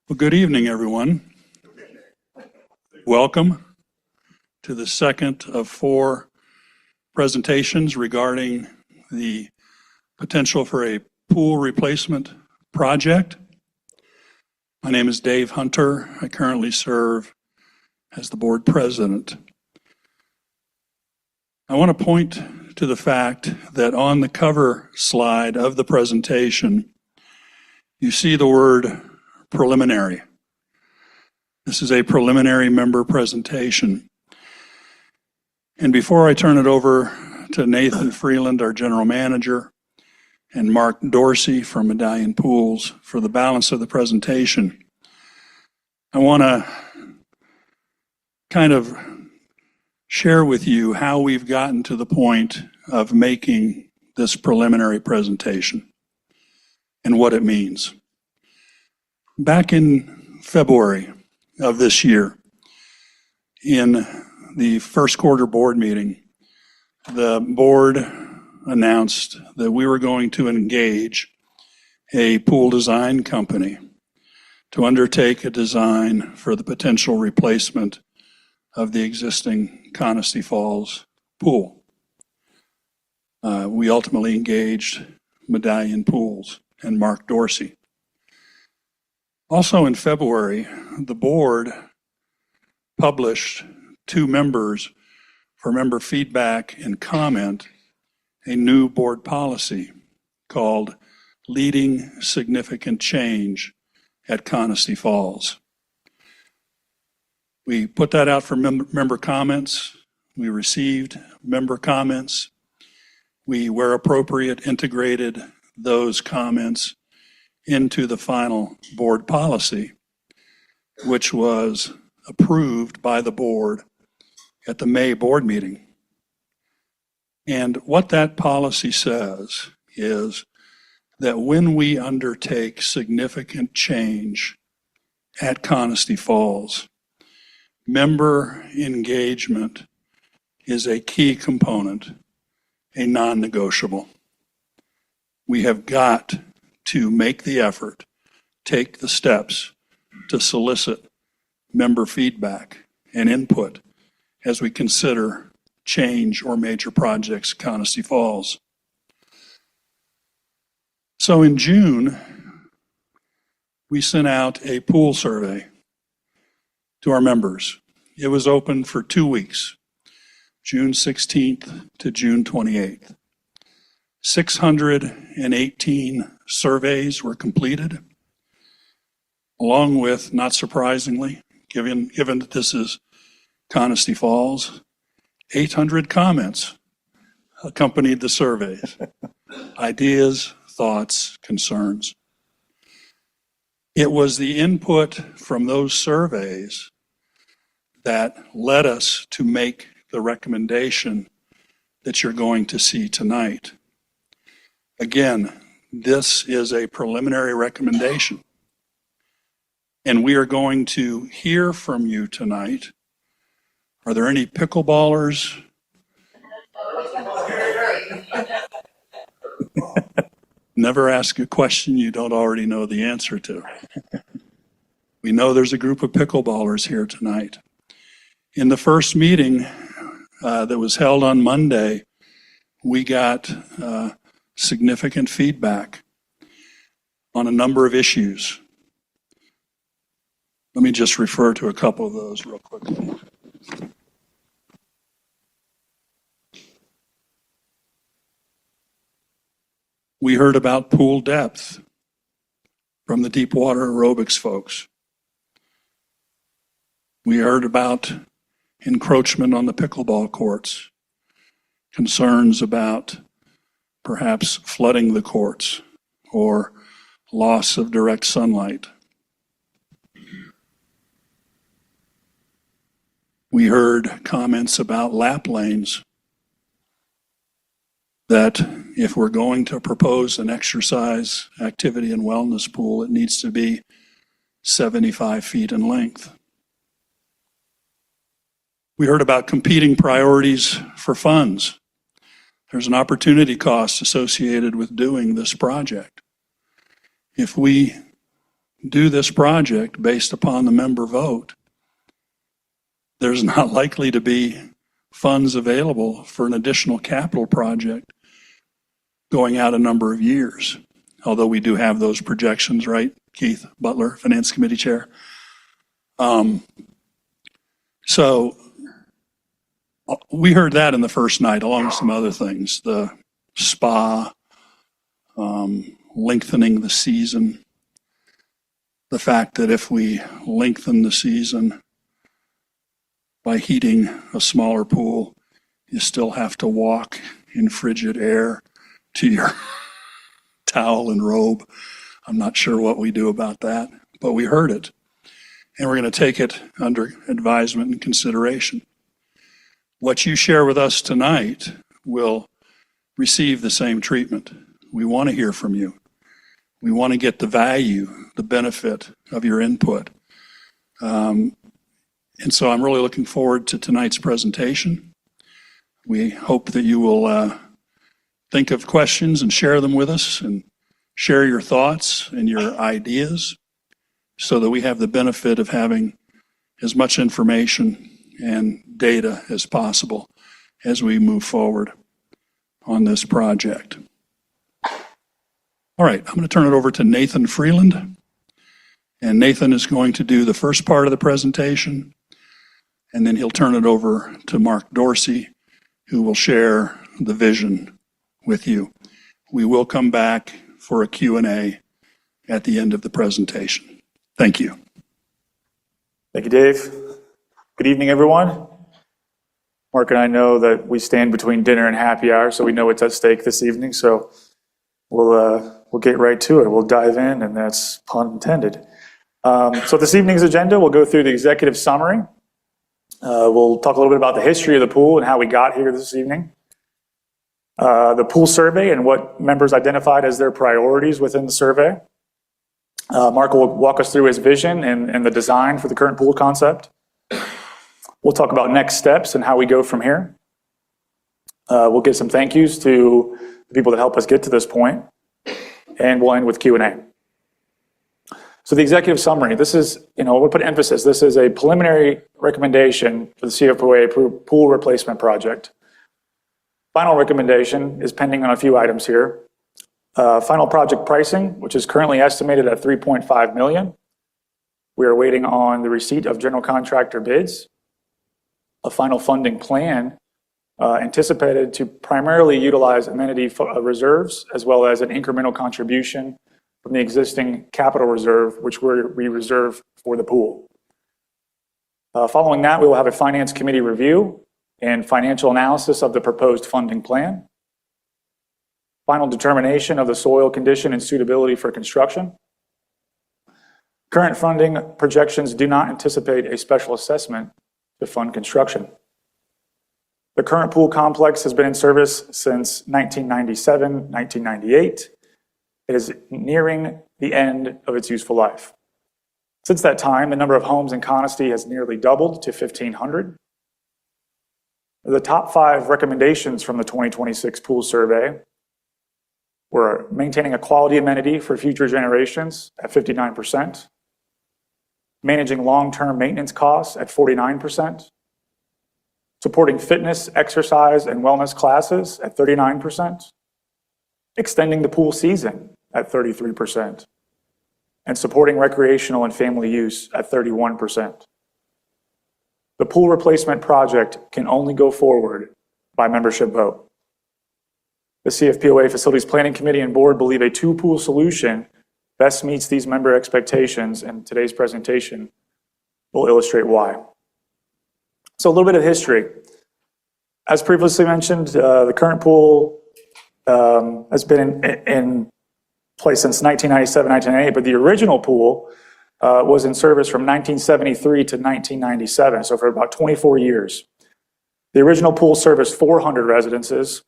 Well, good evening, everyone. Welcome to the second of 4 presentations regarding the potential for a pool replacement project. My name is Dave Hunter. I currently serve as the board president. I want to point to the fact that on the cover slide of the presentation, you see the word preliminary. This is a preliminary member presentation. And before I turn it over to Nathan Freeland, our general manager, and Mark Dorsey from Medallion Pools for the balance of the presentation, I want to kind of share with you how we've gotten to the point of making this preliminary presentation and what it means. Back in February of this year, in the first quarter board meeting, the board announced that we were going to engage a pool design company to undertake a design for the potential replacement of the existing Conisty Falls pool. We ultimately engaged Medallion Pools and Mark Dorsey. Also in February, the board published to members for member feedback and comment a new board policy called Leading Significant Change at Conisty Falls. We put that out for member comments. We received member comments. We, where appropriate, integrated those comments into the final board policy, which was approved by the board at the May board meeting. And what that policy says is that when we undertake significant change at Conisty Falls, member engagement is a key component, a non-negotiable. We have got to make the effort, take the steps to solicit member feedback and input as we consider change or major projects at Conisty Falls. So in June, we sent out a pool survey to our members. It was open for 2 weeks, June 16th to June 28th. 618 surveys were completed, along with, not surprisingly, given that this is Conisty Falls, 800 comments accompanied the surveys. Ideas, thoughts, concerns. It was the input from those surveys that led us to make the recommendation that you're going to see tonight. Again, this is a preliminary recommendation, and we are going to hear from you tonight. Are there any pickleballers? Never ask a question you don't already know the answer to. We know there's a group of pickleballers here tonight. In the first meeting that was held on Monday, we got significant feedback on a number of issues. Let me just refer to a couple of those real quickly. We heard about pool depth from the deep water aerobics folks. We heard about encroachment on the pickleball courts, concerns about perhaps flooding the courts or loss of direct sunlight. We heard comments about lap lanes, that if we're going to propose an exercise, activity, and wellness pool, it needs to be 75 feet in length. We heard about competing priorities for funds. There's an opportunity cost associated with doing this project. If we do this project based upon the member vote, there's not likely to be funds available for an additional capital project going out a number of years. Although we do have those projections, right, Keith Butler, Finance Committee Chair? So we heard that in the first night, along with some other things. The spa, lengthening the season. The fact that if we lengthen the season by heating a smaller pool, you still have to walk in frigid air to your towel and robe. I'm not sure what we do about that, but we heard it. And we're going to take it under advisement and consideration. What you share with us tonight will receive the same treatment. We want to hear from you. We want to get the value, the benefit of your input. And so I'm really looking forward to tonight's presentation. We hope that you will think of questions and share them with us and share your thoughts and your ideas so that we have the benefit of having as much information and data as possible as we move forward on this project. All right, I'm going to turn it over to Nathan Freeland. And Nathan is going to do the first part of the presentation, and then he'll turn it over to Mark Dorsey, who will share the vision with you. We will come back for a Q&A at the end of the presentation. Thank you. Thank you, Dave. Good evening, everyone. Mark and I know that we stand between dinner and happy hour, so we know what's at stake this evening. So we'll get right to it. We'll dive in, and that's pun intended. So this evening's agenda, we'll go through the executive summary. We'll talk a little bit about the history of the pool and how we got here this evening. The pool survey and what members identified as their priorities within the survey. Mark will walk us through his vision and the design for the current pool concept. We'll talk about next steps and how we go from here. We'll give some thank yous to the people that help us get to this point, and we'll end with Q&A. So the executive summary, this is, we'll put emphasis, this is a preliminary recommendation for the CFPOA pool replacement project. Final recommendation is pending on a few items here. Final project pricing, which is currently estimated at $3.5 million. We are waiting on the receipt of general contractor bids. A final funding plan anticipated to primarily utilize amenity reserves as well as an incremental contribution from the existing capital reserve, which we reserve for the pool. Following that, we will have a finance committee review and financial analysis of the proposed funding plan. Final determination of the soil condition and suitability for construction. Current funding projections do not anticipate a special assessment to fund construction. The current pool complex has been in service since 1997, 1998. It is nearing the end of its useful life. Since that time, the number of homes in Conisty has nearly doubled to 1,500. The top 5 recommendations from the 2026 pool survey were maintaining a quality amenity for future generations at 59%, managing long-term maintenance costs at 49%, supporting fitness, exercise, and wellness classes at 39%, extending the pool season at 33%, and supporting recreational and family use at 31%. The pool replacement project can only go forward by membership vote. The CFPOA Facilities Planning Committee and Board believe a 2-pool solution best meets these member expectations, and today's presentation will illustrate why. So a little bit of history. As previously mentioned, the current pool has been in place since 1997, 1998, but the original pool was in service from 1973 to 1997, so for about 24 years. The original pool serviced 400 residences.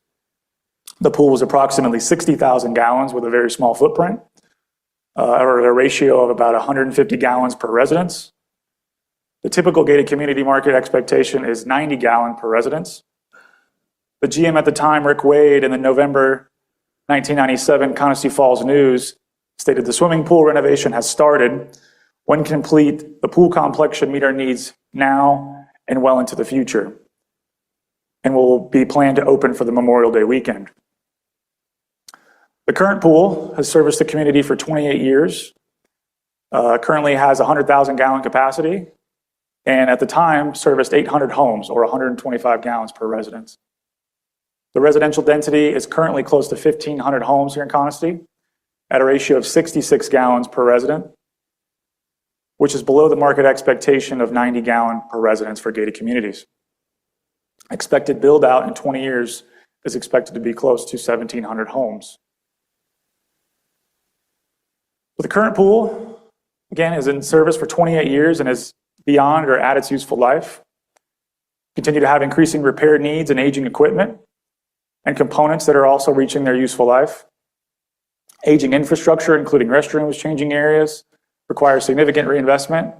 The pool was approximately 60,000 gallons with a very small footprint, or a ratio of about 150 gallons per residence. The typical gated community market expectation is 90 gallon per residence. The GM at the time, Rick Wade, in the November 1997 Conisty Falls News stated the swimming pool renovation has started. When complete, the pool complex should meet our needs now and well into the future, and will be planned to open for the Memorial Day weekend. The current pool has serviced the community for 28 years, currently has 100,000 gallon capacity, and at the time serviced 800 homes or 125 gallons per residence. The residential density is currently close to 1,500 homes here in Coniston at a ratio of 66 gallons per resident, which is below the market expectation of 90 gallon per residence for gated communities. Expected build out in 20 years is expected to be close to 1,700 homes. The current pool, again, is in service for 28 years and is beyond or at its useful life. Continue to have increasing repair needs and aging equipment and components that are also reaching their useful life. Aging infrastructure, including restrooms, changing areas, requires significant reinvestment.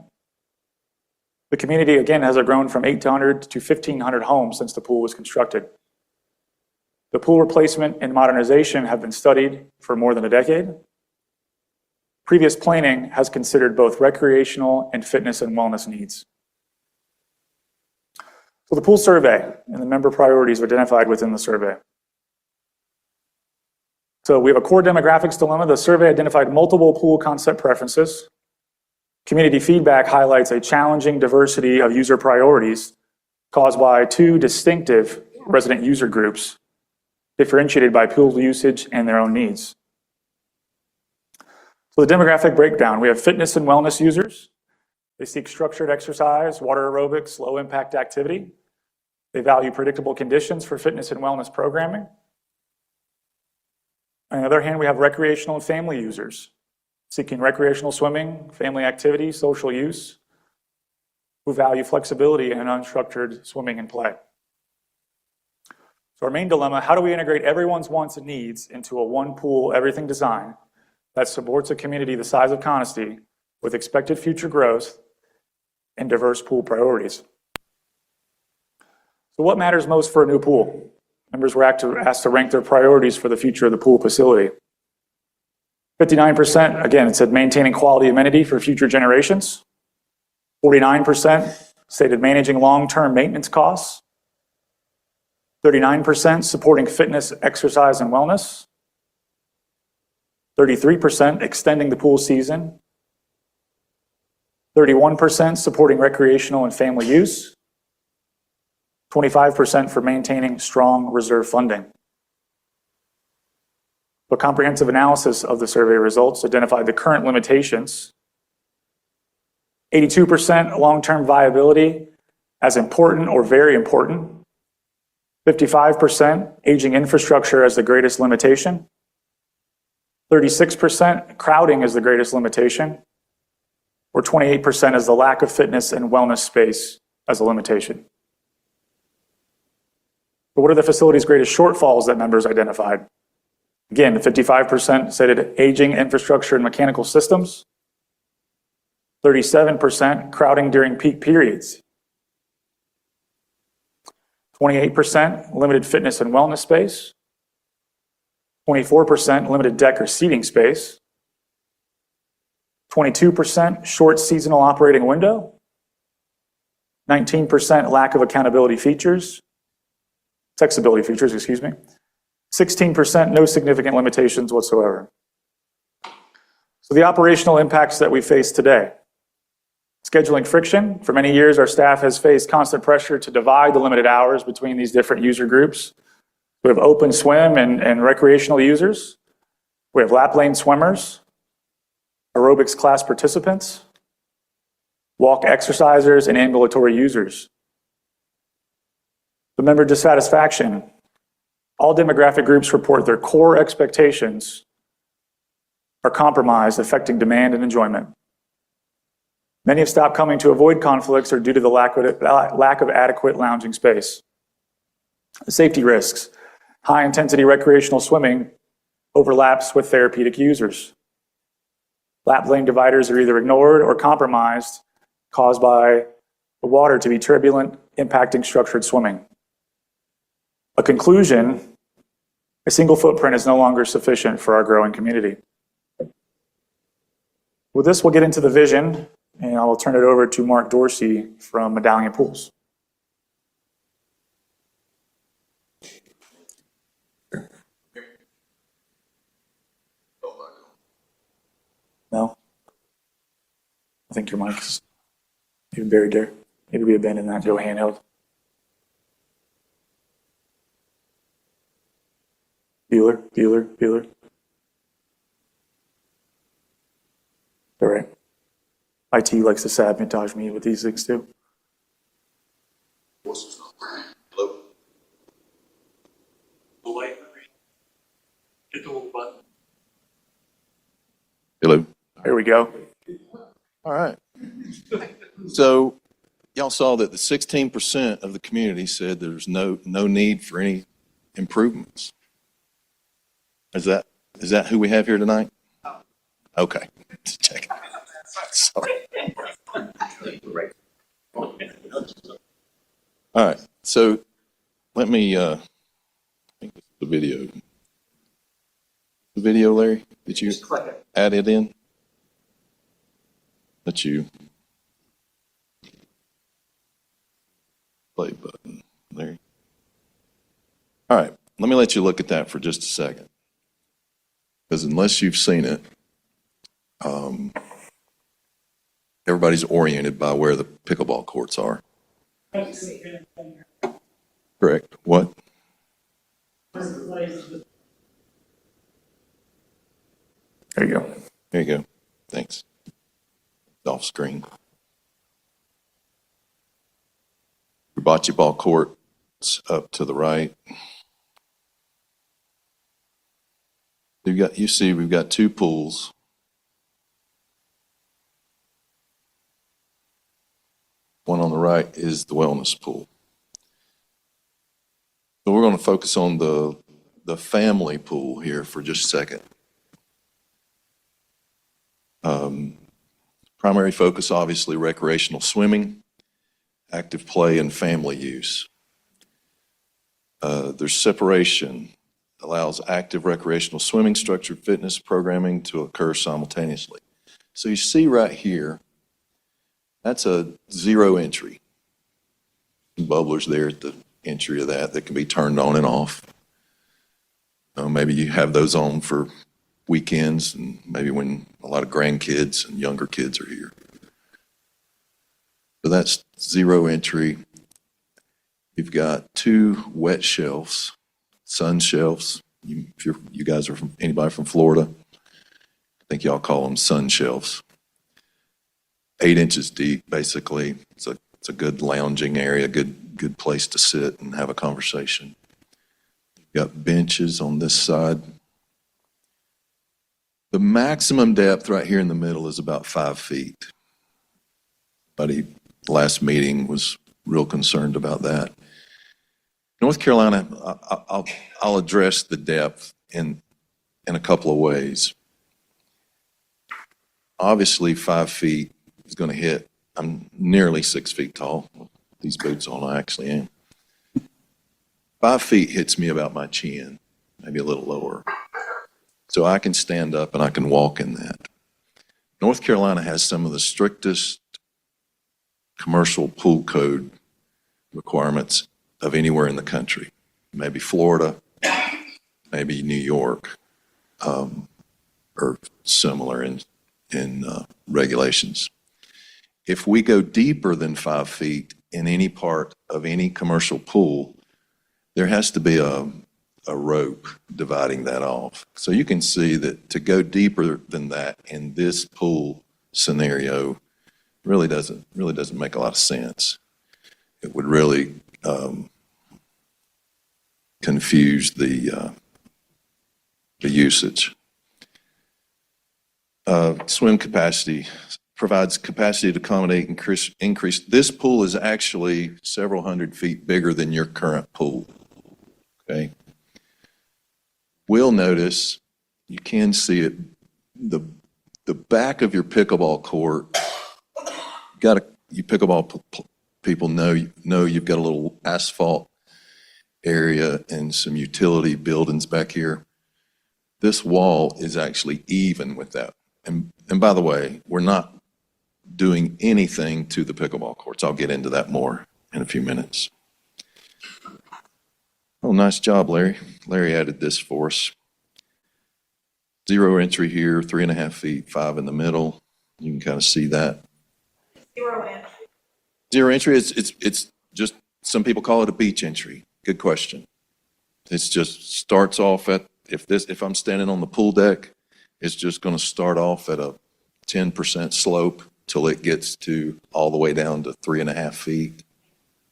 The community, again, has grown from 800 to 1,500 homes since the pool was constructed. The pool replacement and modernization have been studied for more than a decade. Previous planning has considered both recreational and fitness and wellness needs. So the pool survey and the member priorities are identified within the survey. So we have a core demographics dilemma. The survey identified multiple pool concept preferences. Community feedback highlights a challenging diversity of user priorities caused by two distinctive resident user groups, differentiated by pool usage and their own needs. So the demographic breakdown, we have fitness and wellness users. They seek structured exercise, water aerobics, low impact activity. They value predictable conditions for fitness and wellness programming. On the other hand, we have recreational and family users seeking recreational swimming, family activity, social use, who value flexibility and unstructured swimming and play. So our main dilemma, how do we integrate everyone's wants and needs into a one pool, everything design that supports a community the size of Coniston with expected future growth and diverse pool priorities? So what matters most for a new pool? Members were asked to rank their priorities for the future of the pool facility. 59%, again, it said maintaining quality amenity for future generations. 49% stated managing long-term maintenance costs. 39% supporting fitness, exercise, and wellness. 33% extending the pool season. 31% supporting recreational and family use. 25% for maintaining strong reserve funding. A comprehensive analysis of the survey results identified the current limitations. 82% long-term viability as important or very important. 55% aging infrastructure as the greatest limitation. 36% crowding is the greatest limitation, or 28% is the lack of fitness and wellness space as a limitation. But what are the facility's greatest shortfalls that members identified? Again, 55% stated aging infrastructure and mechanical systems. 37% crowding during peak periods. 28% limited fitness and wellness space. 24% limited deck or seating space. 22% short seasonal operating window. 19% lack of accessibility features, 16% no significant limitations whatsoever. So the operational impacts that we face today. Scheduling friction. For many years, our staff has faced constant pressure to divide the limited hours between these different user groups. We have open swim and recreational users. We have lap lane swimmers, aerobics class participants, walk exercisers, and ambulatory users. The member dissatisfaction. All demographic groups report their core expectations are compromised, affecting demand and enjoyment. Many have stopped coming to avoid conflicts or due to the lack of adequate lounging space. Safety risks. High intensity recreational swimming overlaps with therapeutic users. Lap lane dividers are either ignored or compromised, caused by the water to be turbulent, impacting structured swimming. A conclusion, a single footprint is no longer sufficient for our growing community. With this, we'll get into the vision, and I will turn it over to Mark Dorsey from Medallion Pools. No? I think your mic's even buried there. Maybe we abandon that, go handheld. Bueller. All right. IT likes to sabotage me with these things too. Hello? The light. Hit the little button. Hello. There we go. All right. So y'all saw that the 16% of the community said there's no need for any improvements. Is that who we have here tonight? Okay. Check. Sorry. All right. So let me, I think this is the video. The video, Larry, did you add it in? Let you play button, Larry. All right, let me let you look at that for just a second. Because unless you've seen it, everybody's oriented by where the pickleball courts are. Correct. What? There you go. There you go. Thanks. Off screen. Your bocce ball court's up to the right. You see we've got two pools. One on the right is the wellness pool. So we're going to focus on the family pool here for just a second. Primary focus, obviously, recreational swimming, active play, and family use. There's separation, allows active recreational swimming, structured fitness programming to occur simultaneously. So you see right here, that's a zero entry. Bubblers there at the entry of that can be turned on and off. Maybe you have those on for weekends and maybe when a lot of grandkids and younger kids are here. So that's zero entry. You've got two wet shelves, sun shelves. If you guys are from anybody from Florida, I think y'all call them sun shelves. 8 inches deep, basically. It's a good lounging area, good place to sit and have a conversation. You've got benches on this side. The maximum depth right here in the middle is about 5 feet. Buddy, last meeting was real concerned about that. North Carolina, I'll address the depth in a couple of ways. Obviously, 5 feet is going to hit. I'm nearly 6 feet tall. These boots on, I actually am. 5 feet hits me about my chin, maybe a little lower. So I can stand up and I can walk in that. North Carolina has some of the strictest commercial pool code requirements of anywhere in the country. Maybe Florida, maybe New York, or similar in regulations. If we go deeper than 5 feet in any part of any commercial pool, there has to be a rope dividing that off. So you can see that to go deeper than that in this pool scenario really doesn't make a lot of sense. It would really confuse the usage. Swim capacity provides capacity to accommodate increase. This pool is actually several hundred feet bigger than your current pool. Okay. We'll notice, you can see it, the back of your pickleball court, you pickleball people know you've got a little asphalt area and some utility buildings back here. This wall is actually even with that. And by the way, we're not doing anything to the pickleball courts. I'll get into that more in a few minutes. Oh, nice job, Larry. Larry added this for us. 0 entry here, 3.5 feet, 5 in the middle. You can kind of see that. 0 entry. 0 entry, it's just, some people call it a beach entry. Good question. It's just starts off at, if I'm standing on the pool deck, it's just going to start off at a 10% slope till it gets to all the way down to 3.5 feet.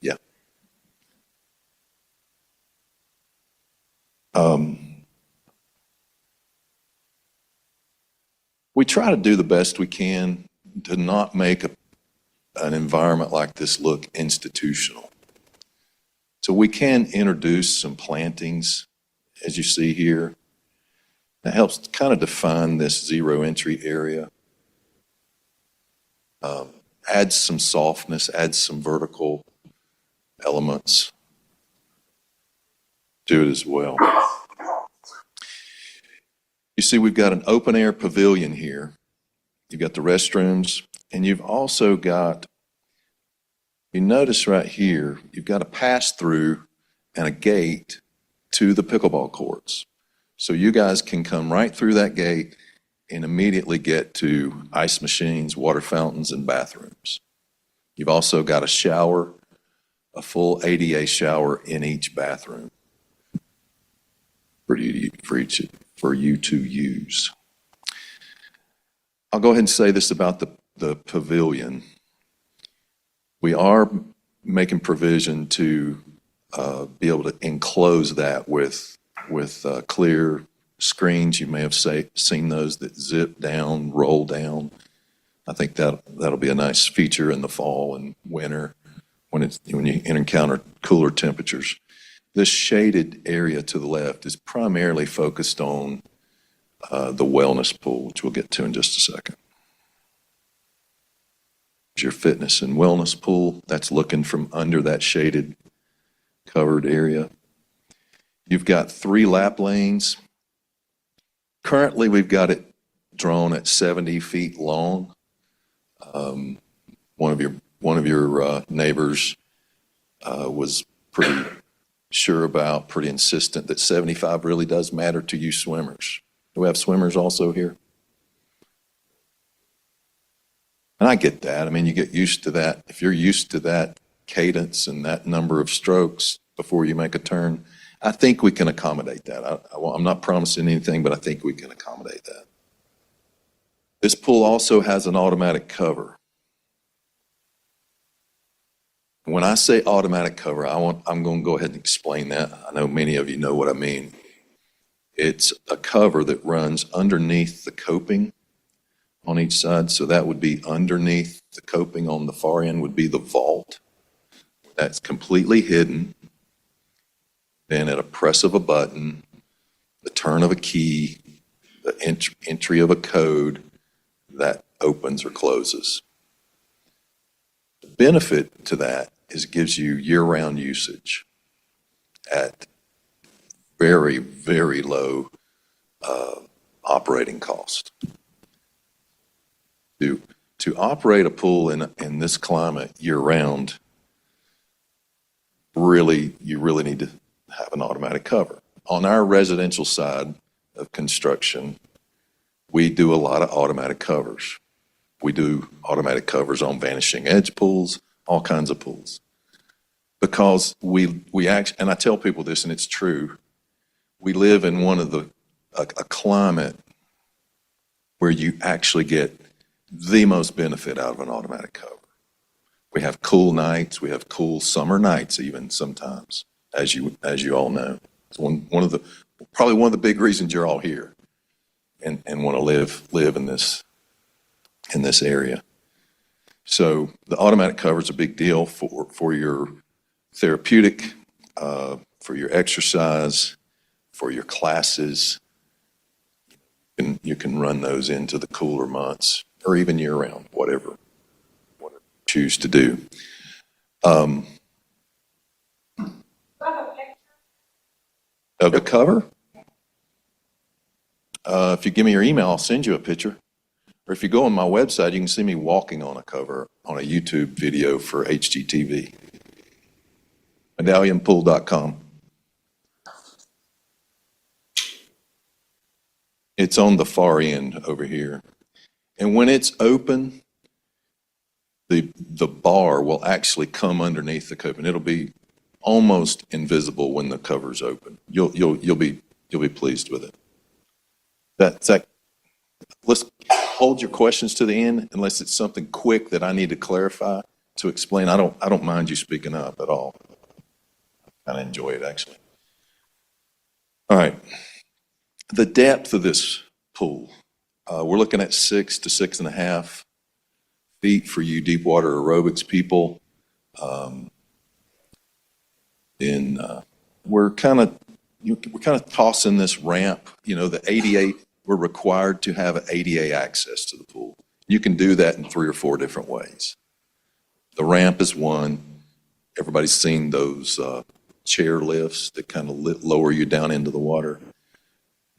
Yeah. We try to do the best we can to not make an environment like this look institutional. So we can introduce some plantings, as you see here. That helps kind of define this 0 entry area. Adds some softness, adds some vertical elements to it as well. You see, we've got an open air pavilion here. You've got the restrooms, and you've also got, you notice right here, you've got a pass through and a gate to the pickleball courts. So you guys can come right through that gate and immediately get to ice machines, water fountains, and bathrooms. You've also got a shower, a full ADA shower in each bathroom for you to use. I'll go ahead and say this about the pavilion. We are making provision to be able to enclose that with clear screens. You may have seen those that zip down, roll down. I think that'll be a nice feature in the fall and winter when you encounter cooler temperatures. This shaded area to the left is primarily focused on the wellness pool, which we'll get to in just a second. Here's your fitness and wellness pool. That's looking from under that shaded covered area. You've got 3 lap lanes. Currently, we've got it drawn at 70 feet long. One of your neighbors was pretty sure about, pretty insistent that 75 really does matter to you swimmers. Do we have swimmers also here? And I get that. I mean, you get used to that. If you're used to that cadence and that number of strokes before you make a turn, I think we can accommodate that. I'm not promising anything, but I think we can accommodate that. This pool also has an automatic cover. When I say automatic cover, I'm going to go ahead and explain that. I know many of you know what I mean. It's a cover that runs underneath the coping on each side. So that would be underneath the coping on the far end would be the vault. That's completely hidden. Then at a press of a button, the turn of a key, the entry of a code, that opens or closes. The benefit to that is it gives you year-round usage at very, very low operating cost. To operate a pool in this climate year-round, you really need to have an automatic cover. On our residential side of construction, we do a lot of automatic covers. We do automatic covers on vanishing edge pools, all kinds of pools. Because we actually, and I tell people this and it's true, we live in a climate where you actually get the most benefit out of an automatic cover. We have cool nights, we have cool summer nights even sometimes, as you all know. It's probably one of the big reasons you're all here and want to live in this area. So the automatic cover is a big deal for your therapeutic, for your exercise, for your classes. And you can run those into the cooler months or even year round, whatever you choose to do. Of the cover? If you give me your email, I'll send you a picture. Or if you go on my website, you can see me walking on a cover on a YouTube video for HGTV. MedallionPool.com. It's on the far end over here. And when it's open, the bar will actually come underneath the cover, and it'll be almost invisible when the cover's open. You'll be pleased with it. That's that. Let's hold your questions to the end, unless it's something quick that I need to clarify to explain. I don't mind you speaking up at all. I kind of enjoy it, actually. All right. The depth of this pool, we're looking at 6 to 6.5 feet for you deep water aerobics people. We're kind of tossing this ramp. The ADA, we're required to have an ADA access to the pool. You can do that in 3 or 4 different ways. The ramp is one. Everybody's seen those chair lifts that kind of lower you down into the water.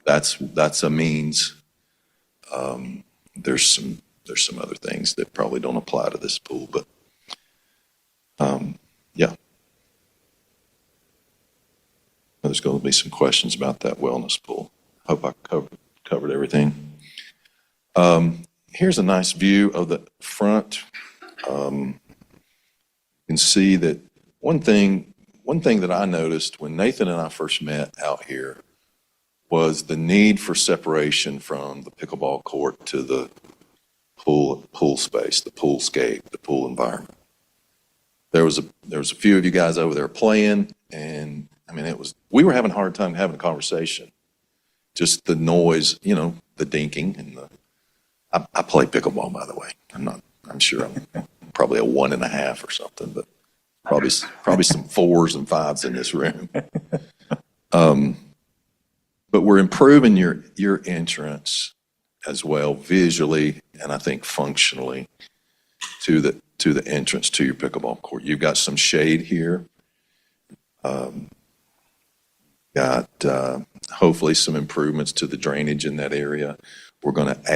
That's a means. There's some other things that probably don't apply to this pool, but yeah. There's going to be some questions about that wellness pool. Hope I covered everything. Here's a nice view of the front. You can see that one thing that I noticed when Nathan and I first met out here was the need for separation from the pickleball court to the pool space, the poolscape, the pool environment. There was a few of you guys over there playing, and I mean, we were having a hard time having a conversation. Just the noise, the dinking, and I play pickleball, by the way. I'm sure I'm probably a 1.5 or something, but probably some 4s and 5s in this room. But we're improving your entrance as well visually, and I think functionally to the entrance to your pickleball court. You've got some shade here. Got hopefully some improvements to the drainage in that area. We're going to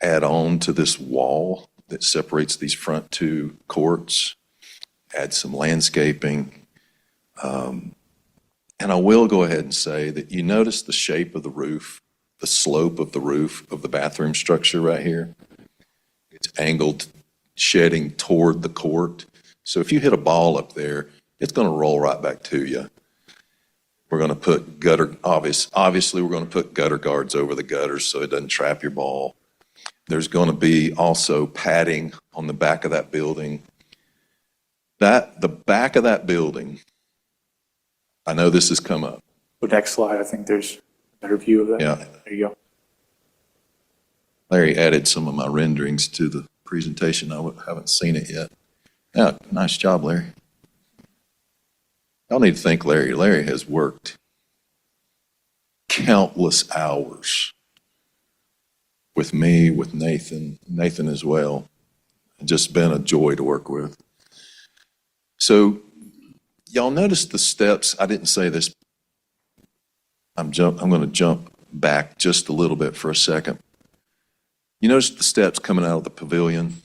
add on to this wall that separates these front 2 courts, add some landscaping. And I will go ahead and say that you notice the shape of the roof, the slope of the roof of the bathroom structure right here. It's angled, shedding toward the court. So if you hit a ball up there, it's going to roll right back to you. We're going to put obviously we're going to put gutter guards over the gutters so it doesn't trap your ball. There's going to be also padding on the back of that building. The back of that building, I know this has come up. The next slide, I think there's a better view of that. Yeah. There you go. Larry added some of my renderings to the presentation. I haven't seen it yet. Yeah, nice job, Larry. Y'all need to thank Larry. Larry has worked countless hours with me, with Nathan as well. It's just been a joy to work with. So y'all notice the steps. I didn't say this. I'm going to jump back just a little bit for a second. You notice the steps coming out of the pavilion?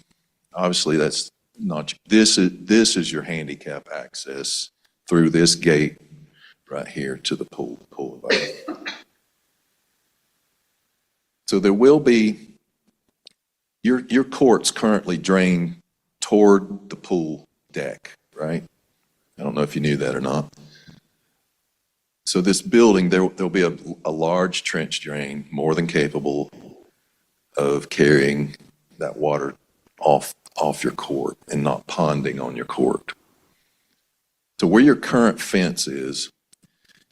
Obviously, that's not. This is your handicap access through this gate right here to the pool environment. So there will be your courts currently drain toward the pool deck, right? I don't know if you knew that or not. So this building, there'll be a large trench drain, more than capable of carrying that water off your court and not ponding on your court. So where your current fence is,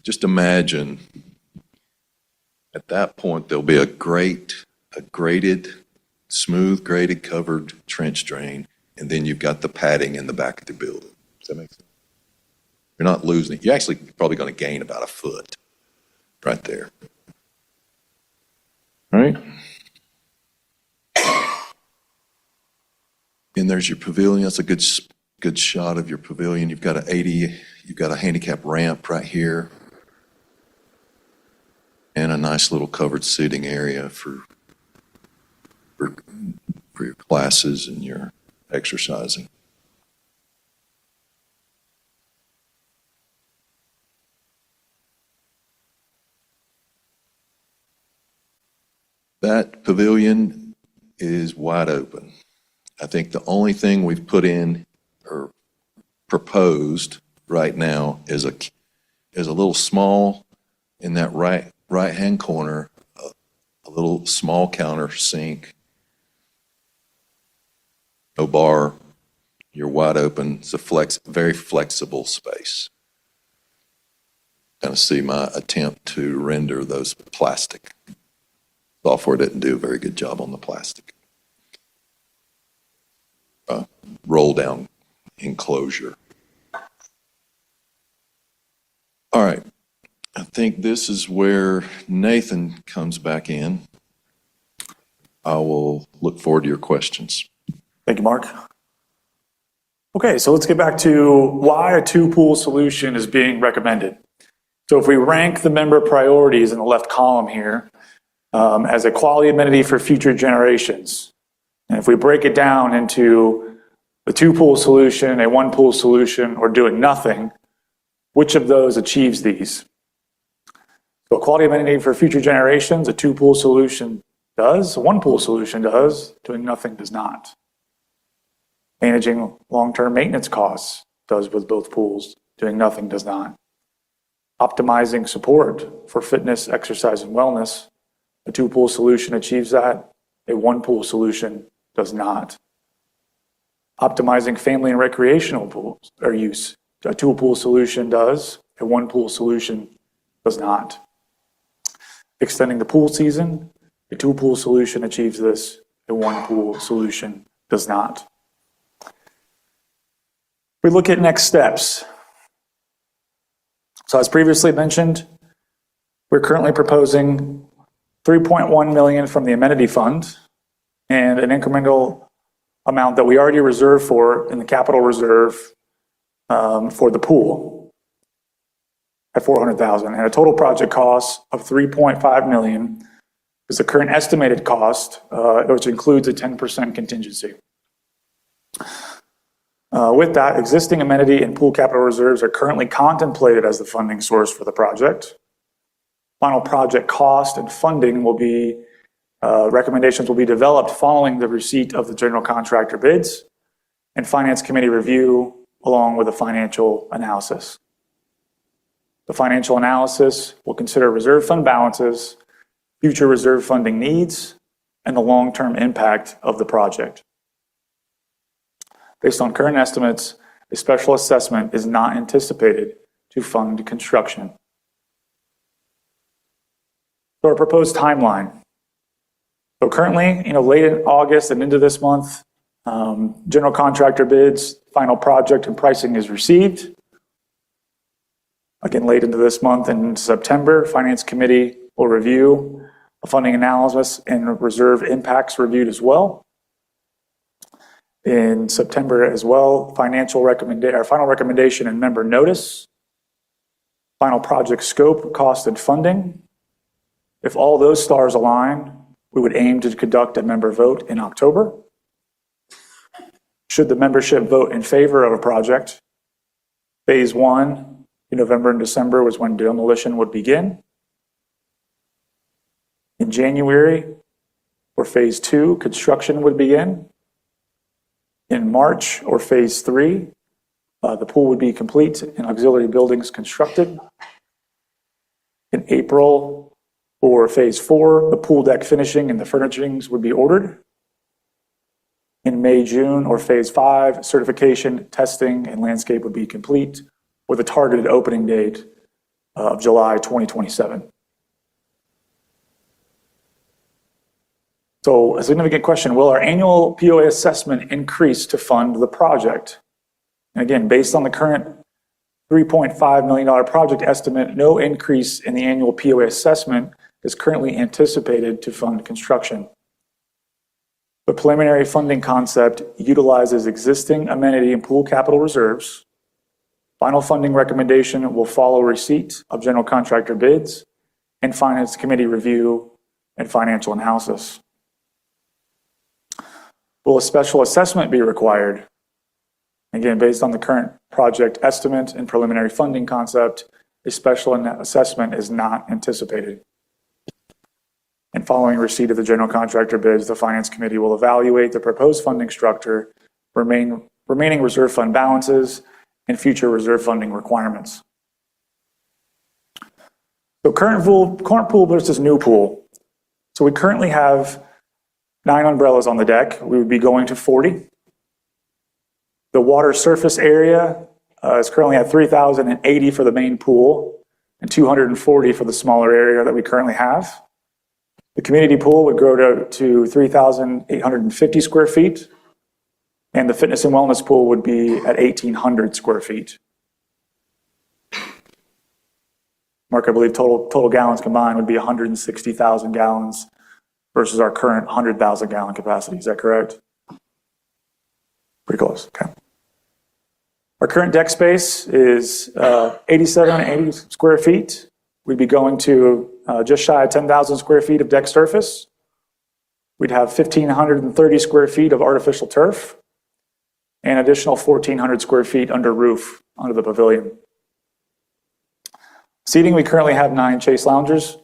just imagine at that point there'll be a graded, smooth graded covered trench drain, and then you've got the padding in the back of the building. Does that make sense? You're not losing it. You're actually probably going to gain about 1 foot right there. All right. And there's your pavilion. That's a good shot of your pavilion. You've got a handicap ramp right here, and a nice little covered seating area for for, for your classes and your exercising. That pavilion is wide open. I think the only thing we've put in or proposed right now is a little small in that right-hand corner, a little small counter sink, no bar. You're wide open. It's a very flexible space. Kind of see my attempt to render those plastic. Software didn't do a very good job on the plastic. Roll down enclosure. All right. I think this is where Nathan comes back in. I will look forward to your questions. Thank you, Mark. Okay, so let's get back to why a two-pool solution is being recommended. So if we rank the member priorities in the left column here as a quality amenity for future generations, and if we break it down into a two-pool solution, a one-pool solution, or doing nothing, which of those achieves these? So a quality amenity for future generations, a two-pool solution does, a one-pool solution does, doing nothing does not. Managing long-term maintenance costs does with both pools, doing nothing does not. Optimizing support for fitness, exercise, and wellness, a two-pool solution achieves that, a one-pool solution does not. Optimizing family and recreational pools or use, a two-pool solution does, a one-pool solution does not. Extending the pool season, a two-pool solution achieves this, a one-pool solution does not. We look at next steps. So as previously mentioned, we're currently proposing $3.1 million from the amenity fund and an incremental amount that we already reserved for in the capital reserve for the pool at $400,000, and a total project cost of $3.5 million is the current estimated cost, which includes a 10% contingency. With that, existing amenity and pool capital reserves are currently contemplated as the funding source for the project. Final project cost and funding will be, recommendations will be developed following the receipt of the general contractor bids and finance committee review along with a financial analysis. The financial analysis will consider reserve fund balances, future reserve funding needs, and the long-term impact of the project. Based on current estimates, a special assessment is not anticipated to fund construction. So our proposed timeline. So currently, late in August and into this month, general contractor bids, final project and pricing is received. Again, late into this month in September, finance committee will review a funding analysis and reserve impacts reviewed as well. In September as well, our final recommendation and member notice, final project scope, cost, and funding. If all those stars align, we would aim to conduct a member vote in October. Should the membership vote in favor of a project, phase one in November and December was when demolition would begin. In January, for phase two, construction would begin. In March, or phase three, the pool would be complete and auxiliary buildings constructed. In April, for phase four, the pool deck finishing and the furnishings would be ordered. In May, June, or phase five, certification, testing, and landscape would be complete with a targeted opening date of July 2027. So a significant question, will our annual POA assessment increase to fund the project? And again, based on the current $3.5 million project estimate, no increase in the annual POA assessment is currently anticipated to fund construction. The preliminary funding concept utilizes existing amenity and pool capital reserves. Final funding recommendation will follow receipt of general contractor bids and finance committee review and financial analysis. Will a special assessment be required? Again, based on the current project estimate and preliminary funding concept, a special assessment is not anticipated. And following receipt of the general contractor bids, the Finance Committee will evaluate the proposed funding structure, remaining reserve fund balances, and future reserve funding requirements. So current pool versus new pool. So we currently have 9 umbrellas on the deck. We would be going to 40. The water surface area is currently at 3,080 for the main pool and 240 for the smaller area that we currently have. The community pool would grow to 3,850 square feet, and the fitness and wellness pool would be at 1,800 square feet. Mark, I believe total gallons combined would be 160,000 gallons versus our current 100,000 gallon capacity. Is that correct? Pretty close. Okay. Our current deck space is 8,780 square feet. We'd be going to just shy of 10,000 square feet of deck surface. We'd have 1,530 square feet of artificial turf and additional 1,400 square feet under roof under the pavilion. Seating, we currently have 9 chase loungers,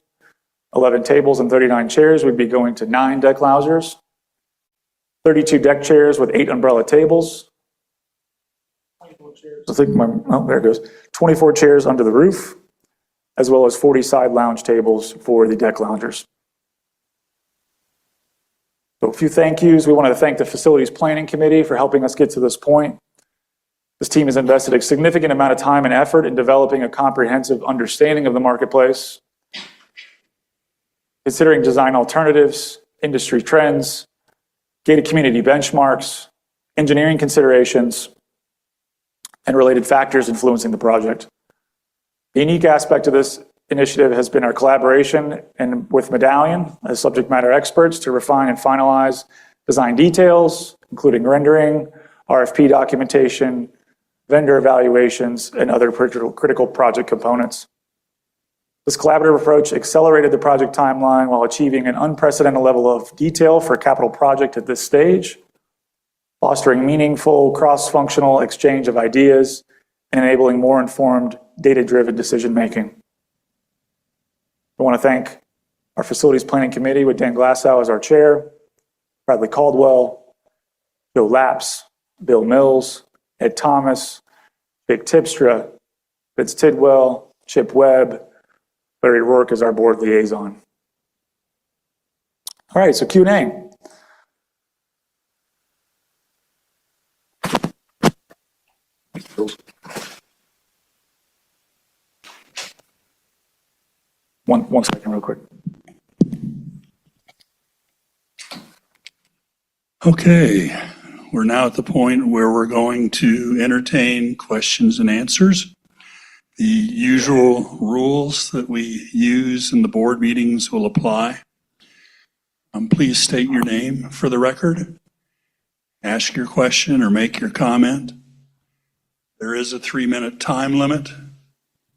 11 tables and 39 chairs. We'd be going to 9 deck loungers, 32 deck chairs with 8 umbrella tables. 24 chairs. There it goes. 24 chairs under the roof, as well as 40 side lounge tables for the deck loungers. So a few thank yous. We want to thank the Facilities Planning Committee for helping us get to this point. This team has invested a significant amount of time and effort in developing a comprehensive understanding of the marketplace, considering design alternatives, industry trends, gated community benchmarks, engineering considerations, and related factors influencing the project. The unique aspect of this initiative has been our collaboration with Medallion as subject matter experts to refine and finalize design details, including rendering, RFP documentation, vendor evaluations, and other critical project components. This collaborative approach accelerated the project timeline while achieving an unprecedented level of detail for a capital project at this stage, fostering meaningful cross-functional exchange of ideas and enabling more informed, data-driven decision-making. I want to thank our Facilities Planning Committee with Dan Glassow as our chair, Bradley Caldwell, Joe Lapps, Bill Mills, Ed Thomas, Vic Tipstra, Vince Tidwell, Chip Webb, Larry Rourke as our board liaison. All right, so Q&A. One second real quick. Okay, we're now at the point where we're going to entertain questions and answers. The usual rules that we use in the board meetings will apply. Please state your name for the record. Ask your question or make your comment. There is a 3-minute time limit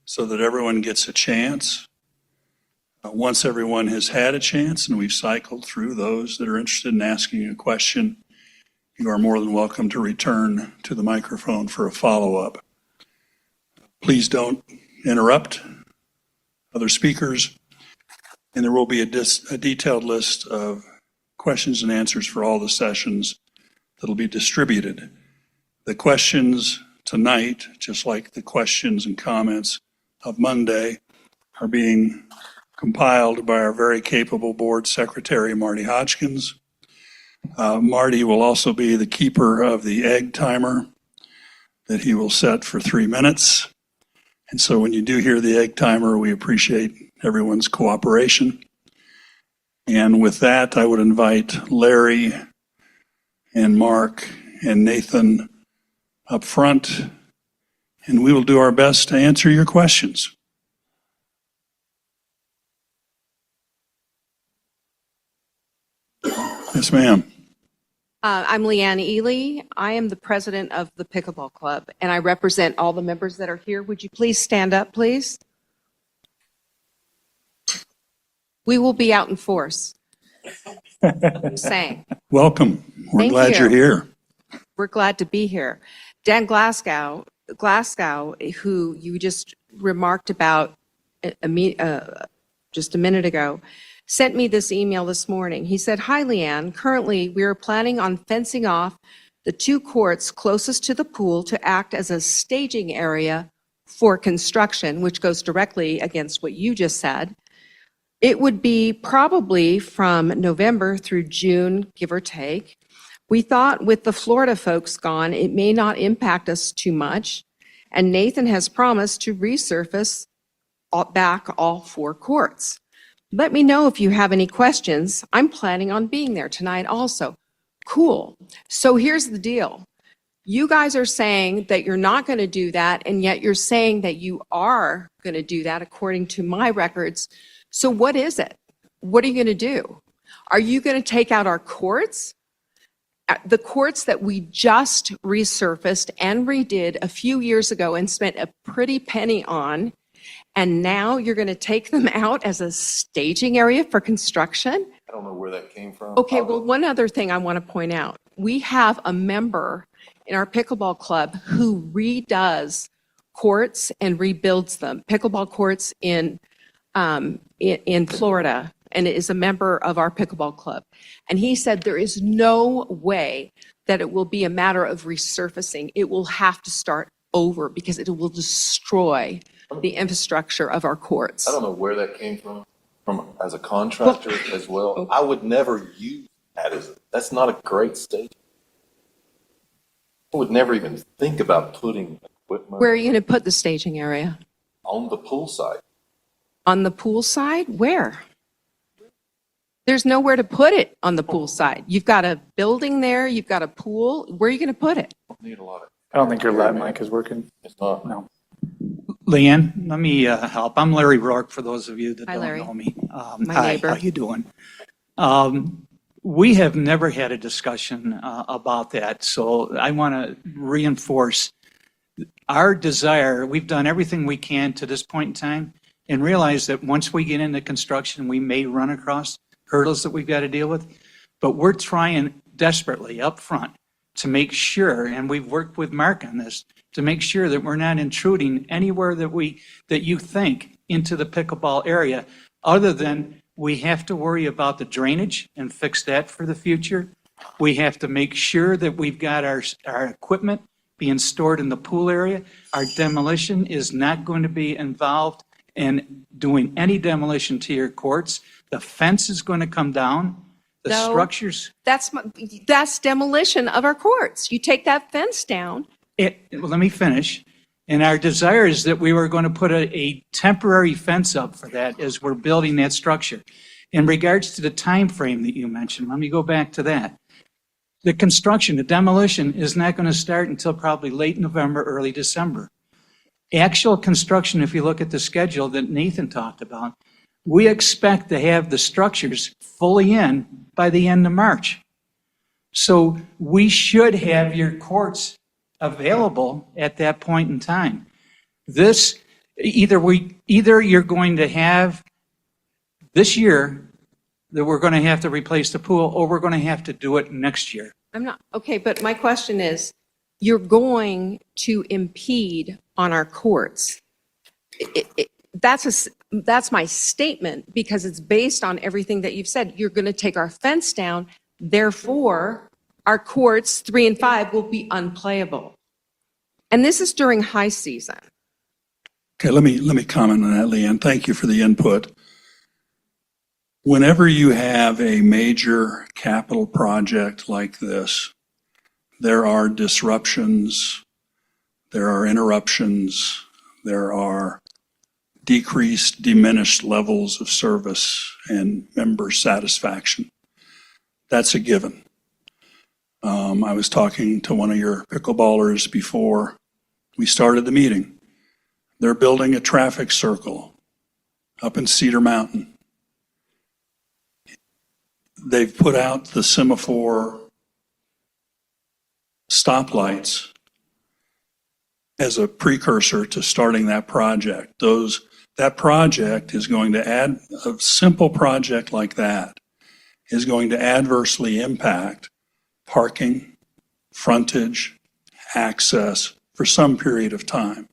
so that everyone gets a chance. Once everyone has had a chance and we've cycled through those that are interested in asking a question, you are more than welcome to return to the microphone for a follow-up. Please don't interrupt other speakers, and there will be a detailed list of questions and answers for all the sessions that will be distributed. The questions tonight, just like the questions and comments of Monday, are being compiled by our very capable board secretary, Marty Hodgkins. Marty will also be the keeper of the egg timer that he will set for 3 minutes. And so when you do hear the egg timer, we appreciate everyone's cooperation. And with that, I would invite Larry and Mark and Nathan up front, and we will do our best to answer your questions. Yes, ma'am. I'm Leanne Ely. I am the president of the Pickleball Club, and I represent all the members that are here. Would you please stand up, please? We will be out in force. Saying. Welcome. We're Thank glad you. you're here. We're glad to be here. Dan Glasgow, who you just remarked about just a minute ago, sent me this email this morning. He said, "Hi, Leanne. Currently, we are planning on fencing off the 2 courts closest to the pool to act as a staging area for construction," which goes directly against what you just said. "It would be probably from November through June, give or take. We thought with the Florida folks gone, it may not impact us too much, and Nathan has promised to resurface back all 4 courts. Let me know if you have any questions. I'm planning on being there tonight also." Cool. So here's the deal. You guys are saying that you're not going to do that, and yet you're saying that you are going to do that according to my records. So what is it? What are you going to do? Are you going to take out our courts? The courts that we just resurfaced and redid a few years ago and spent a pretty penny on, and now you're going to take them out as a staging area for construction? I don't know where that came from. Okay, well, one other thing I want to point out. We have a member in our pickleball club who redoes courts and rebuilds them, pickleball courts in Florida, and is a member of our pickleball club. And he said there is no way that it will be a matter of resurfacing. It will have to start over because it will destroy the infrastructure of our courts. I don't know where that came from as a contractor as well. I would never use that that's not a great stage. I would never even think about putting equipment Where are you going to put the staging area? on the pool side. On the pool side? Where? There's nowhere to put it on the pool side. You've got a building there, you've got a pool. Where are you going to put it? Need a lot of. I don't think your lab mic is working. It's not. No. Leanne, let me help. I'm Larry Rourke, for those of you that Hi, don't Larry. know me. My Hi, neighbor. how you doing? We have never had a discussion about that, so I want to reinforce our desire. We've done everything we can to this point in time and realize that once we get into construction, we may run across hurdles that we've got to deal with, but we're trying desperately up front to make sure, and we've worked with Mark on this, to make sure that we're not intruding anywhere that you think into the pickleball area, other than we have to worry about the drainage and fix that for the future. We have to make sure that we've got our equipment being stored in the pool area. Our demolition is not going to be involved in doing any demolition to your courts. The fence is going to come down. The No. structures, That's demolition of our courts. You take that fence down. well, let me finish. And our desire is that we were going to put a temporary fence up for that as we're building that structure. In regards to the time frame that you mentioned, let me go back to that. The construction, the demolition is not going to start until probably late November, early December. Actual construction, if you look at the schedule that Nathan talked about, we expect to have the structures fully in by the end of March. So we should have your courts available at that point in time. This, either you're going to have this year that we're going to have to replace the pool, or we're going to have to do it next year. I'm not, okay, but my question is, you're going to impede on our courts. That's my statement, because it's based on everything that you've said. You're going to take our fence down, therefore, our courts 3 and 5 will be unplayable. And this is during high season. Okay, let me comment on that, Leanne. Thank you for the input. Whenever you have a major capital project like this, there are disruptions, there are interruptions, there are decreased, diminished levels of service and member satisfaction. That's a given. I was talking to one of your pickleballers before we started the meeting. They're building a traffic circle up in Cedar Mountain. They've put out the semaphore stoplights as a precursor to starting that project. That project is going to add, a simple project like that is going to adversely impact parking, frontage, access for some period of time.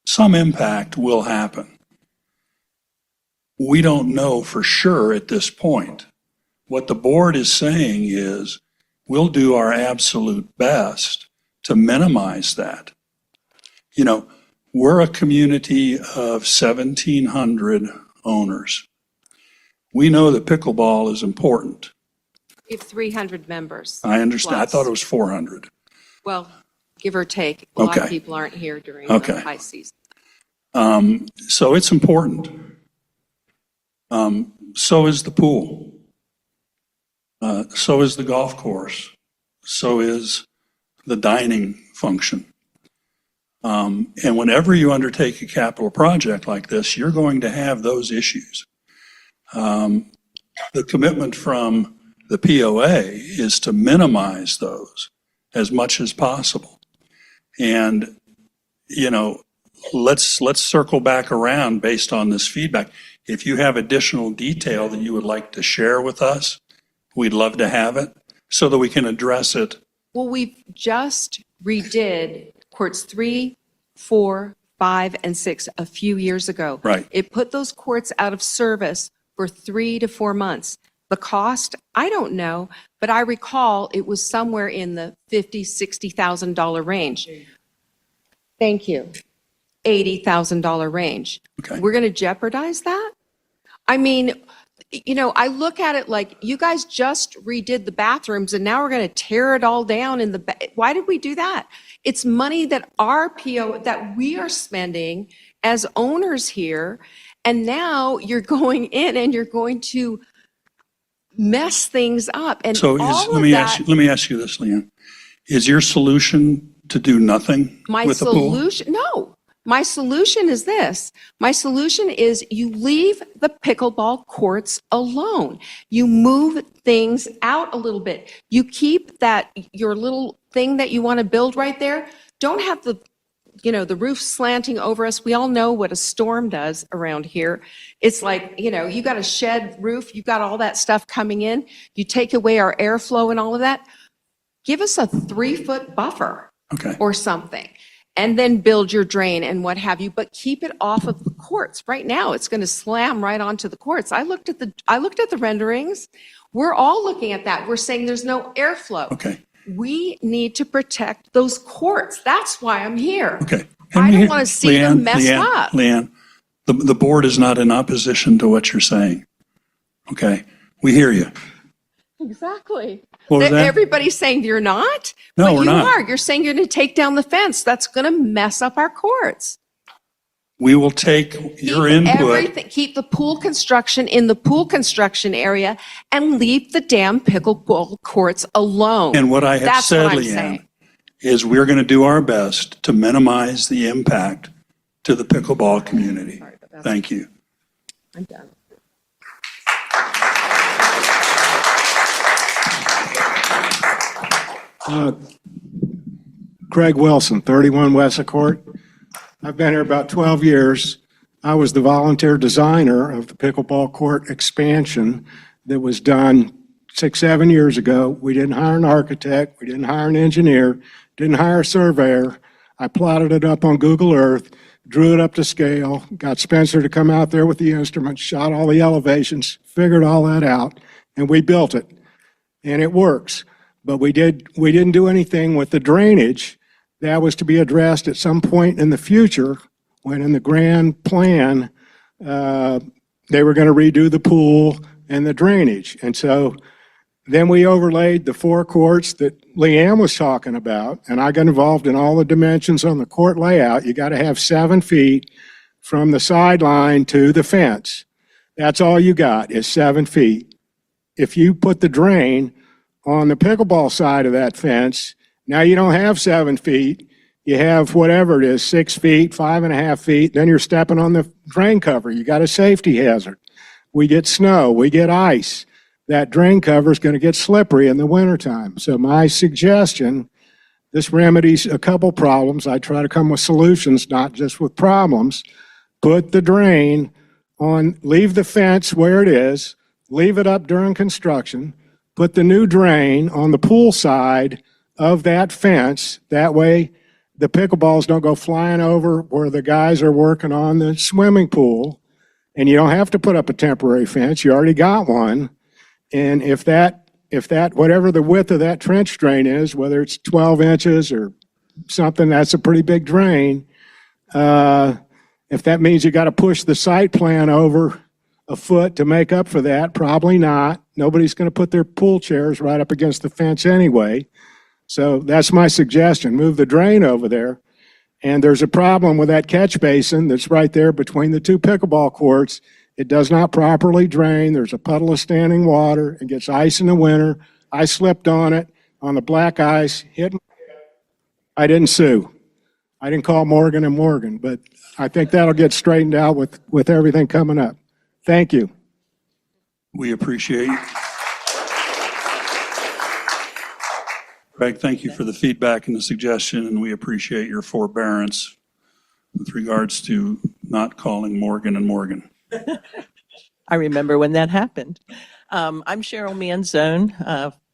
Some impact will happen. We don't know for sure at this point. What the board is saying is we'll do our absolute best to minimize that. You know, we're a community of 1,700 owners. We know that pickleball is important. We have 300 members. I understand. I Plus. thought it was 400. Well, give or take. A lot of Okay. people aren't here during Okay. the high season. So it's important. So is the pool. So is the golf course. So is the dining function. And whenever you undertake a capital project like this, you're going to have those issues. The commitment from the POA is to minimize those as much as possible. And, you know, let's circle back around based on this feedback. If you have additional detail that you would like to share with us, we'd love to have it so that we can address it. Well, we've just redid courts 3, 4, 5, and 6 a few years ago. Right. It put those courts out of service for 3 to 4 months. The cost, I don't know, but I recall it was somewhere in the $50,000, $60,000 range. Thank you. $80,000 range. Okay. We're going to jeopardize that? I mean, you know, I look at it like you guys just redid the bathrooms and now we're going to tear it all down in the, why did we do that? It's money that that we are spending as owners here. And now you're going in and you're going to mess things up. And So all let of me that, ask you this, Leanne. Is your solution to do nothing my with the pool? solution, no. My solution is this. My solution is you leave the pickleball courts alone. You move things out a little bit. You keep that, your little thing that you want to build right there. Don't have the, you know, the roof slanting over us. We all know what a storm does around here. It's like, you know, you got a shed roof, you got all that stuff coming in. You take away our airflow and all of that. Give us a 3-foot buffer Okay. or something. And then build your drain and what have you, but keep it off of the courts. Right now, it's going to slam right onto the courts. I looked at the renderings. We're all looking at that. We're saying there's no airflow. Okay. We need to protect those courts. That's why I'm here. Okay. I don't want to see them messed up. Leanne, the board is not in opposition to what you're saying. Okay? We hear you. Exactly. What was that? Everybody's saying you're not? No, but we're you not. are. You're saying you're going to take down the fence. That's going to mess up our courts. We will take your input. Keep the pool construction in the pool construction area and leave the damn pickleball courts alone. And what I have That's said, what I'm Leanne, saying. is we're going to do our best to minimize the impact to the pickleball community. Thank you. I'm done. Craig Wilson, 31 West Court. I've been here about 12 years. I was the volunteer designer of the pickleball court expansion that was done 6-7 years ago. We didn't hire an architect, we didn't hire an engineer, didn't hire a surveyor. I plotted it up on Google Earth, drew it up to scale, got Spencer to come out there with the instruments, shot all the elevations, figured all that out, and we built it. And it works. But we didn't do anything with the drainage. That was to be addressed at some point in the future, when in the grand plan, they were going to redo the pool and the drainage. And so then we overlaid the 4 courts that Leanne was talking about, and I got involved in all the dimensions on the court layout. You got to have 7 feet from the sideline to the fence. That's all you got is 7 feet. If you put the drain on the pickleball side of that fence, now you don't have 7 feet. You have whatever it is, 6 feet, 5.5 feet. Then you're stepping on the drain cover. You got a safety hazard. We get snow, we get ice. That drain cover is going to get slippery in the wintertime. So my suggestion, this remedies a couple problems. I try to come with solutions, not just with problems. Put the drain on, leave the fence where it is, leave it up during construction, put the new drain on the pool side of that fence. That way, the pickleballs don't go flying over where the guys are working on the swimming pool. And you don't have to put up a temporary fence. You already got one. And if that, whatever the width of that trench drain is, whether it's 12 inches or something, that's a pretty big drain. If that means you got to push the site plan over a foot to make up for that, probably not. Nobody's going to put their pool chairs right up against the fence anyway. So that's my suggestion. Move the drain over there. And there's a problem with that catch basin that's right there between the two pickleball courts. It does not properly drain. There's a puddle of standing water. It gets ice in the winter. I slipped on it on the black ice, hit my head. I didn't sue. I didn't call Morgan & Morgan, but I think that'll get straightened out with everything coming up. Thank you. We appreciate you. Craig, thank you for the feedback and the suggestion, and we appreciate your forbearance with regards to not calling Morgan & Morgan. I remember when that happened. I'm Cheryl Manzone,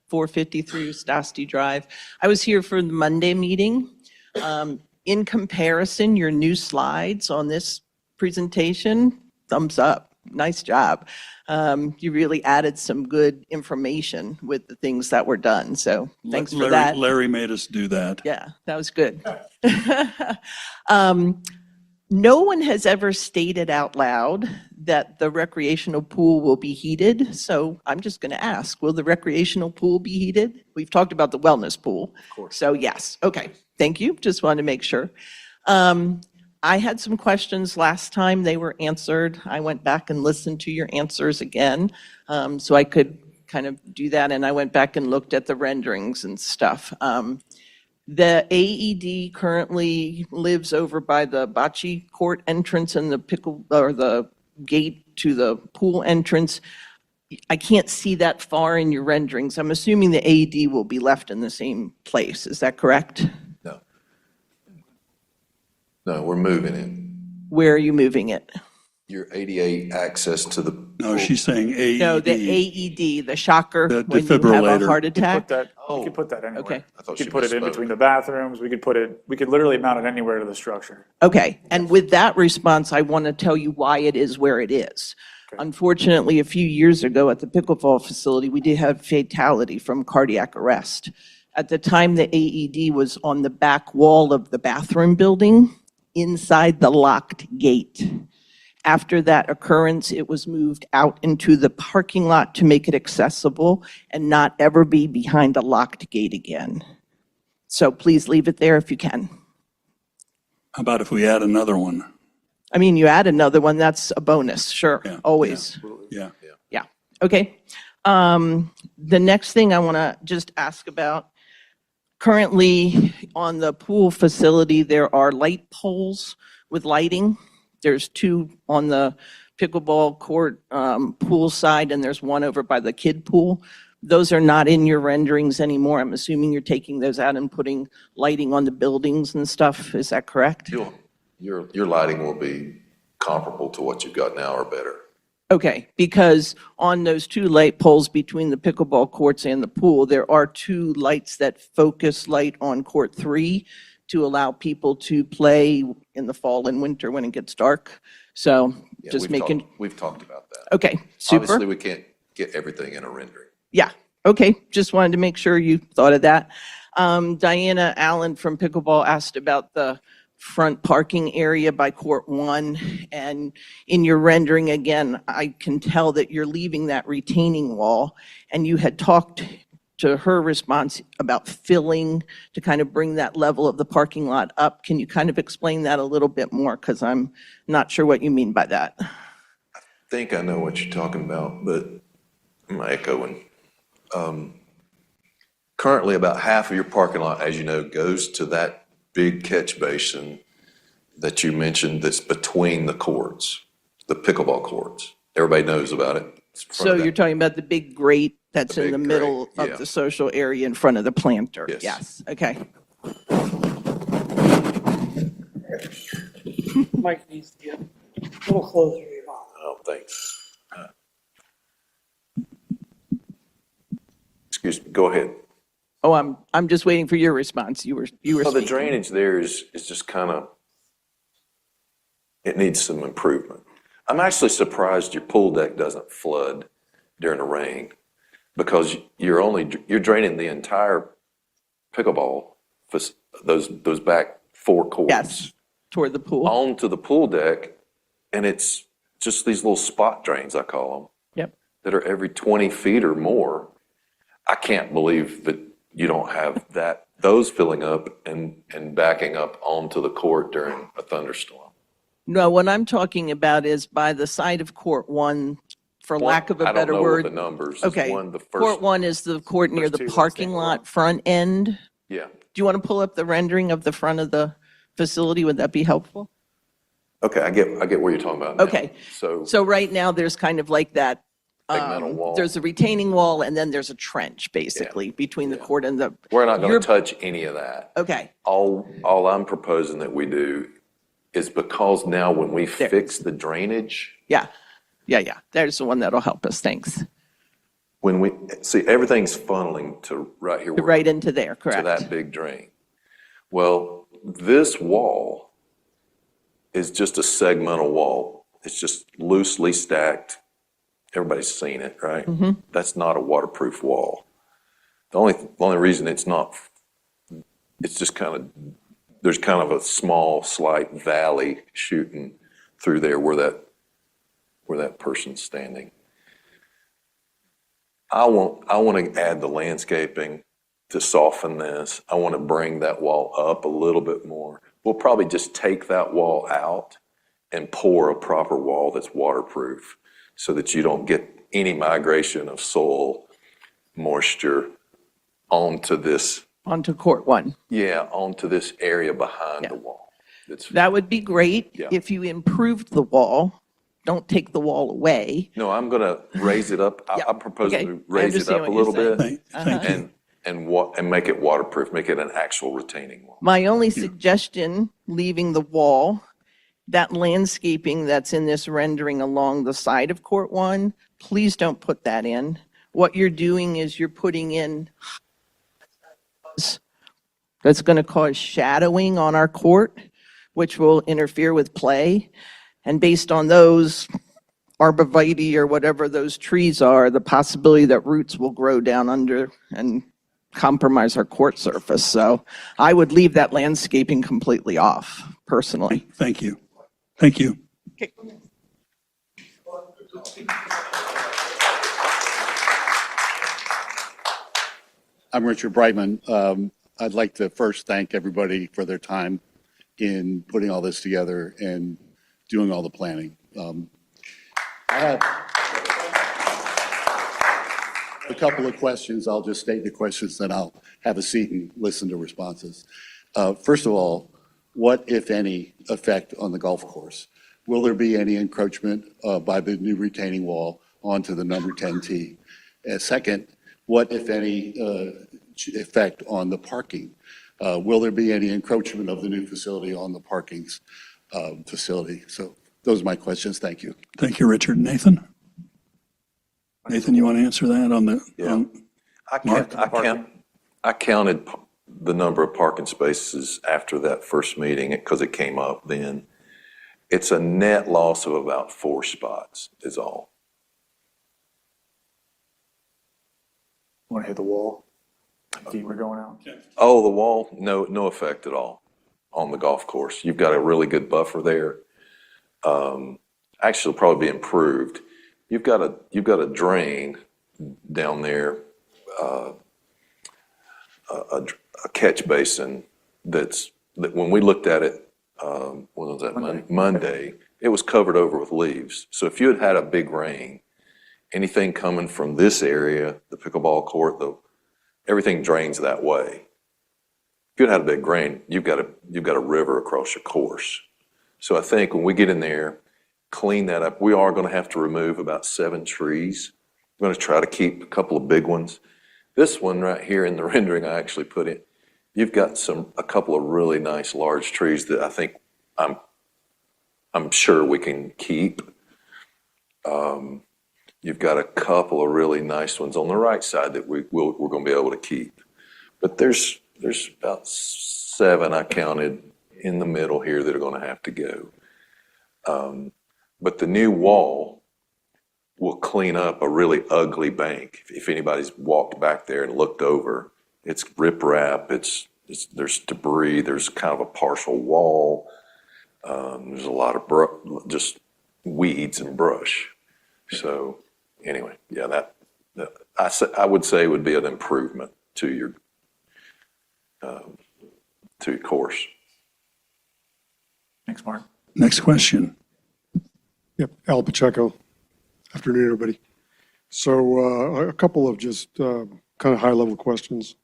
453 Stasti Drive. I was here for the Monday meeting. In comparison, your new slides on this presentation, thumbs up. Nice job. You really added some good information with the things that were done. So thanks for that. Larry made us do that. Yeah, that was good. No one has ever stated out loud that the recreational pool will be heated. So I'm just going to ask, will the recreational pool be heated? We've talked about the wellness pool. Of course. So yes. Okay. Thank you. Just wanted to make sure. I had some questions last time. They were answered. I went back and listened to your answers again, so I could kind of do that. And I went back and looked at the renderings and stuff. The AED currently lives over by the bocce court entrance and the gate to the pool entrance. I can't see that far in your renderings. I'm assuming the AED will be left in the same place. Is that correct? No. No, we're moving it. Where are you moving it? Your ADA access to the. No, she's saying AED. No, the AED, the shocker The when you have a defibrillator. heart Put attack. that, we could put that anywhere. Okay. I thought We she could put it in misspoke. between the bathrooms. We could literally mount it anywhere to the structure. Okay, and with that response, I want to tell you why it is where it is. Okay. Unfortunately, a few years ago at the pickleball facility, we did have fatality from cardiac arrest. At the time, the AED was on the back wall of the bathroom building, inside the locked gate. After that occurrence, it was moved out into the parking lot to make it accessible and not ever be behind a locked gate again. So please leave it there if you can. How about if we add another one? I mean, you add another one, that's a bonus, sure, Yeah, always. Yeah. Yeah, okay. The next thing I want to just ask about, currently on the pool facility, there are light poles with lighting. There's two on the pickleball court pool side, and there's one over by the kid pool. Those are not in your renderings anymore. I'm assuming you're taking those out and putting lighting on the buildings and stuff. Is that correct? Your lighting will be comparable to what you've got now or better. Okay, because on those two light poles between the pickleball courts and the pool, there are two lights that focus light on court 3 to allow people to play in the fall and winter when it gets dark. So Yeah, just making, we've talked about that. okay, super. Obviously, we can't get everything in a rendering. Yeah, okay, just wanted to make sure you thought of that. Diana Allen from Pickleball asked about the front parking area by court 1. And in your rendering, again, I can tell that you're leaving that retaining wall. And you had talked to her response about filling to kind of bring that level of the parking lot up. Can you kind of explain that a little bit more? Because I'm not sure what you mean by that. I think I know what you're talking about, but I'm echoing. Currently, about half of your parking lot, as you know, goes to that big catch basin that you mentioned that's between the courts, the pickleball courts. Everybody knows about it. It's in front So of that. you're talking about the big grate that's The in the big middle grate, yeah. of the social area in front of the planter? Yes. Yes, okay. Mike needs to get a little closer to your mouth. Oh, thanks. Excuse me, go ahead. Oh, I'm just waiting for your response. You were So the speaking. drainage there is just kind of, it needs some improvement. I'm actually surprised your pool deck doesn't flood during the rain because you're draining the entire pickleball, those back four courts. Yes, toward the pool. Onto the pool deck, and it's just these little spot drains, I call them, Yep. that are every 20 feet or more. I can't believe that you don't have those filling up and backing up onto the court during a thunderstorm. No, what I'm talking about is by the side of Court 1, for lack of a better I don't know word. what the numbers. Okay, The Court first, 1 is the court near First the two that parking stand lot front end. yeah. Do you want to pull up the rendering of the front of the facility? Would that be helpful? Okay, I get where you're talking about now. Okay. So So right now, there's kind of like that. segmental wall. There's a retaining wall, and then there's a trench, basically, between the court and the. We're not going You're- to touch any of that. Okay, All I'm proposing that we do is because now when we fix the drainage, yeah. There's the one that'll help us, thanks. when we, see, everything's funneling to right here. Right into there, To correct? that big drain. Well, this wall is just a segmental wall. It's just loosely stacked. Everybody's seen it, right? That's not a waterproof wall. The only reason it's not, it's just there's kind of a small, slight valley shooting through there where that person's standing. I want to add the landscaping to soften this. I want to bring that wall up a little bit more. We'll probably just take that wall out and pour a proper wall that's waterproof so that you don't get any migration of soil moisture onto this, Onto Court 1. onto this area behind the wall. That would be great Yeah. if you improved the wall. Don't take the wall away. No, I'm going to raise it up. Yeah. I'm proposing Okay. to I raise it understand up a what you're little saying. bit Thank you. and make it waterproof, make it an actual retaining wall. My only suggestion, leaving the wall, that landscaping that's in this rendering along the side of Court 1, please don't put that in. What you're doing is you're putting in, that's going to cause shadowing on our court, which will interfere with play. And based on those arborvitae or whatever those trees are, the possibility that roots will grow down under and compromise our court surface. So I would leave that landscaping completely off, personally. Thank you. Thank you. I'm Richard Brightman. I'd like to first thank everybody for their time in putting all this together and doing all the planning. I have a couple of questions. I'll just state the questions, then I'll have a seat and listen to responses. First of all, what, if any, effect on the golf course? Will there be any encroachment by the new retaining wall onto the number 10 tee? Second, what, if any, effect on the parking? Will there be any encroachment of the new facility on the parking's facility? So those are my questions. Thank you. Thank you, Richard. Nathan? Nathan, you want to answer that on the? Yeah. I counted the number of parking spaces after that first meeting because it came up then. It's a net loss of about 4 spots is all. Want to hit the wall? Feet were going out. Oh, the wall, no effect at all on the golf course. You've got a really good buffer there. Actually, it'll probably be improved. You've got a drain down there, a catch basin that when we looked at it, when was that, Monday, it was covered over with leaves. So if you had had a big rain, anything coming from this area, the pickleball court, everything drains that way. If you had a big rain, you've got a river across your course. So I think when we get in there, clean that up, we are going to have to remove about 7 trees. We're going to try to keep a couple of big ones. This one right here in the rendering I actually put in, you've got a couple of really nice large trees that I think I'm sure we can keep. You've got a couple of really nice ones on the right side that we're going to be able to keep. But there's about 7 I counted in the middle here that are going to have to go. But the new wall will clean up a really ugly bank. If anybody's walked back there and looked over, it's riprap, there's debris, there's kind of a partial wall. There's a lot of just weeds and brush. So anyway, yeah, I would say would be an improvement to your course. Thanks, Mark. Next question. Yep, Al Pacheco. Afternoon, everybody. So a couple of just kind of high-level questions.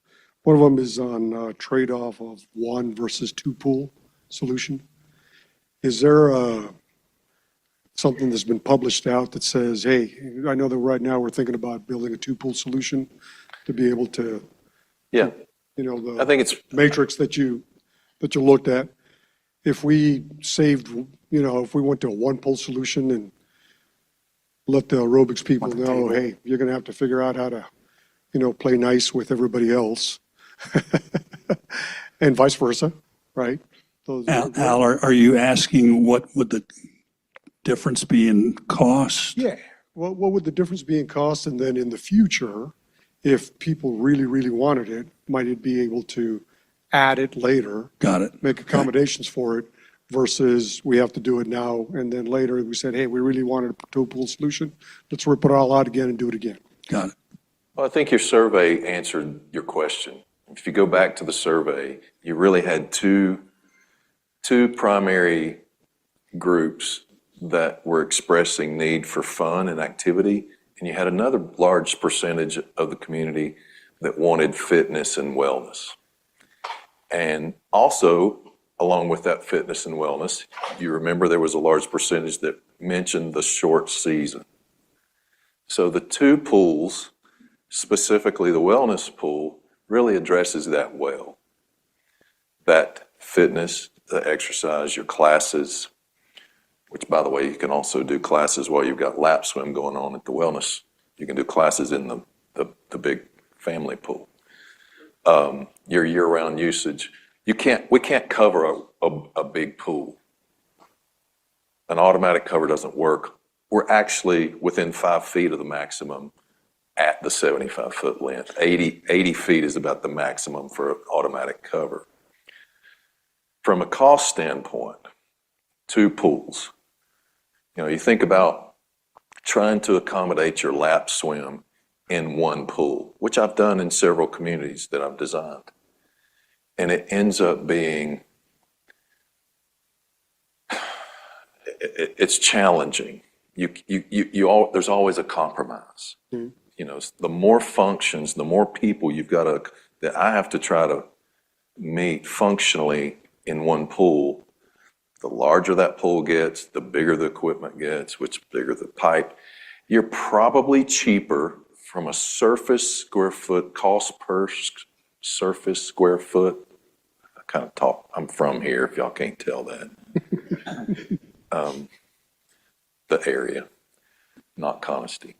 One of them is on trade-off of 1 versus 2 pool solution. Is there something that's been published out that says, hey, I know that right now we're thinking about building a 2 pool solution to be able to, Yeah, the I think it's matrix that you looked at. If we saved, if we went to a 1 pool solution and let the aerobics people Want the know, table. hey, you're going to have to figure out how to, play nice with everybody else. And vice versa, right? Al, are you asking what would the difference be in cost? Yeah. What would the difference be in cost? And then in the future, if people really, really wanted it, might it be able to add it later, Got it. make accommodations for it, versus we have to do it now, and then later we said, hey, we really wanted a 2 pool solution. Let's rip it all out again and do it again. Got it. Well, I think your survey answered your question. If you go back to the survey, you really had two primary groups that were expressing need for fun and activity, and you had another large percentage of the community that wanted fitness and wellness. And also, along with that fitness and wellness, you remember there was a large percentage that mentioned the short season. So the 2 pools, specifically the wellness pool, really addresses that well. That fitness, the exercise, your classes, which by the way, you can also do classes while you've got lap swim going on at the wellness. You can do classes in the big family pool. Your year-round usage. We can't cover a big pool. An automatic cover doesn't work. We're actually within 5 feet of the maximum at the 75-foot length. 80 feet is about the maximum for an automatic cover. From a cost standpoint, 2 pools. You think about trying to accommodate your lap swim in 1 pool, which I've done in several communities that I've designed. And it ends up being, it's challenging. There's always a compromise. The more functions, the more people that I have to try to meet functionally in 1 pool, the larger that pool gets, the bigger the equipment gets, which bigger the pipe. You're probably cheaper from a surface square foot, cost per surface square foot. I kind of talk, I'm from here, if y'all can't tell that. The area, not Conisty.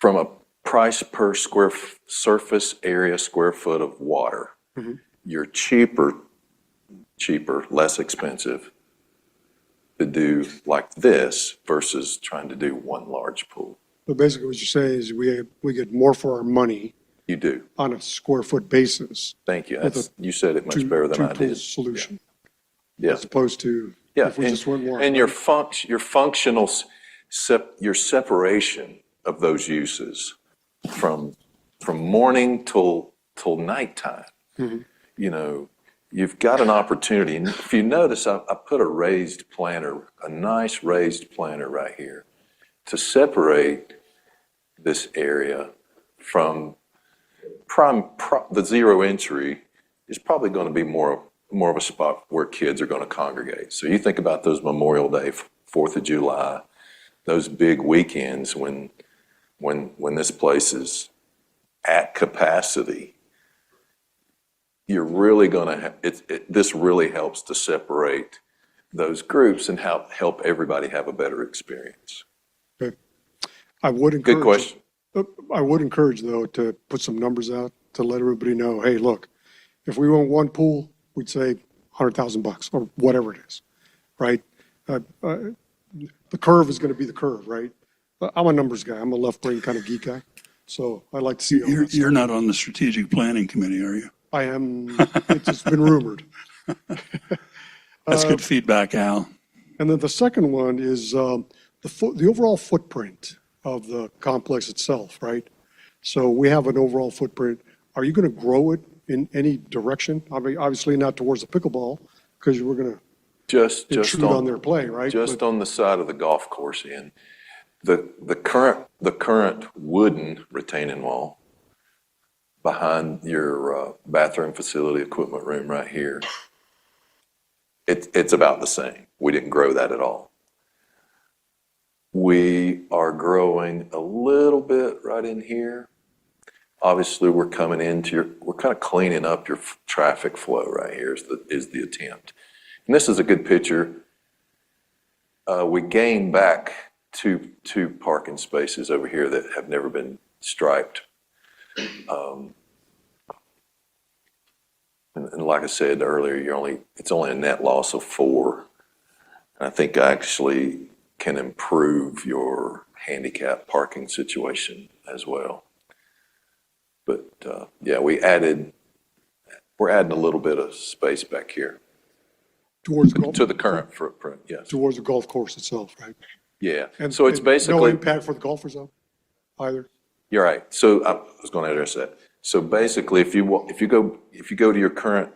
From a price per surface area square foot of water, you're cheaper, less expensive to do like this versus trying to do 1 large pool. So basically what you're saying is we get more for our money You do. on a square foot basis. Thank you. With You said it much better than I two-pool did. solution, Yeah. as opposed to Yeah, if we just went one. and your functional, your separation of those uses from morning till nighttime. You've got an opportunity, and if you notice, I put a nice raised planter right here to separate this area from the zero entry is probably going to be more of a spot where kids are going to congregate. So you think about those Memorial Day, 4th of July, those big weekends when this place is at capacity, you're really going to this really helps to separate those groups and help everybody have a better experience. Okay. I would encourage. Good question. I would encourage, though, to put some numbers out to let everybody know, hey, look, if we want one pool, we'd say $100,000 or whatever it is, right? The curve is going to be the curve, right? I'm a numbers guy. I'm a left brain kind of geek guy. So I like to see all that stuff. You're not on the strategic planning committee, are you? I am, it's just been rumored. That's good feedback, Al. And then the second one is the overall footprint of the complex itself, right? So we have an overall footprint. Are you going to grow it in any direction? I mean, obviously not towards the pickleball, because we're going to Just intrude on their play, right? Just But- on the side of the golf course end. The current wooden retaining wall behind your bathroom facility equipment room right here, it's about the same. We didn't grow that at all. We are growing a little bit right in here. Obviously, we're coming into we're kind of cleaning up your traffic flow right here is the attempt. And this is a good picture. We gained back two parking spaces over here that have never been striped. And like I said earlier, it's only a net loss of 4. And I think I actually can improve your handicap parking situation as well. But yeah, we're adding a little bit of space back here Towards golf, to the current footprint, yes. towards the golf course itself, right? Yeah, And so it's and no basically, impact for the golfers though, either? you're right. So I was going to address that. So basically, if you go to your current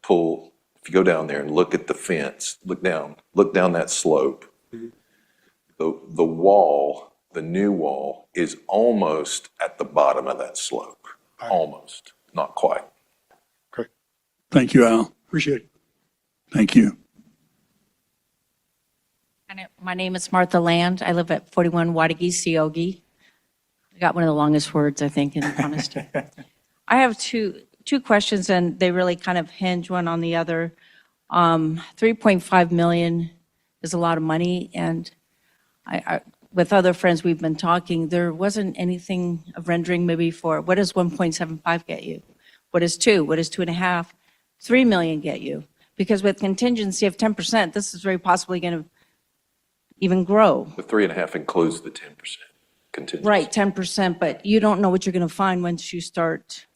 pool, if you go down there and look at the fence, look down that slope, the wall, the new wall is almost at the bottom of that slope. Almost, not quite. Okay, Thank you, Al. appreciate it. Thank you. My name is Martha Land. I live at 41 Wadigi, Siogi. I got one of the longest words, I think, in honesty. I have two questions, and they really kind of hinge one on the other. 3.5 million is a lot of money, and with other friends we've been talking, there wasn't anything of rendering maybe for, what does 1.75 get you? What does 2? What does 2.5? 3 million get you? Because with contingency of 10%, this is very possibly going to even grow. The 3.5 includes the 10% contingency. Right, 10%, but you don't know what you're going to find once you start.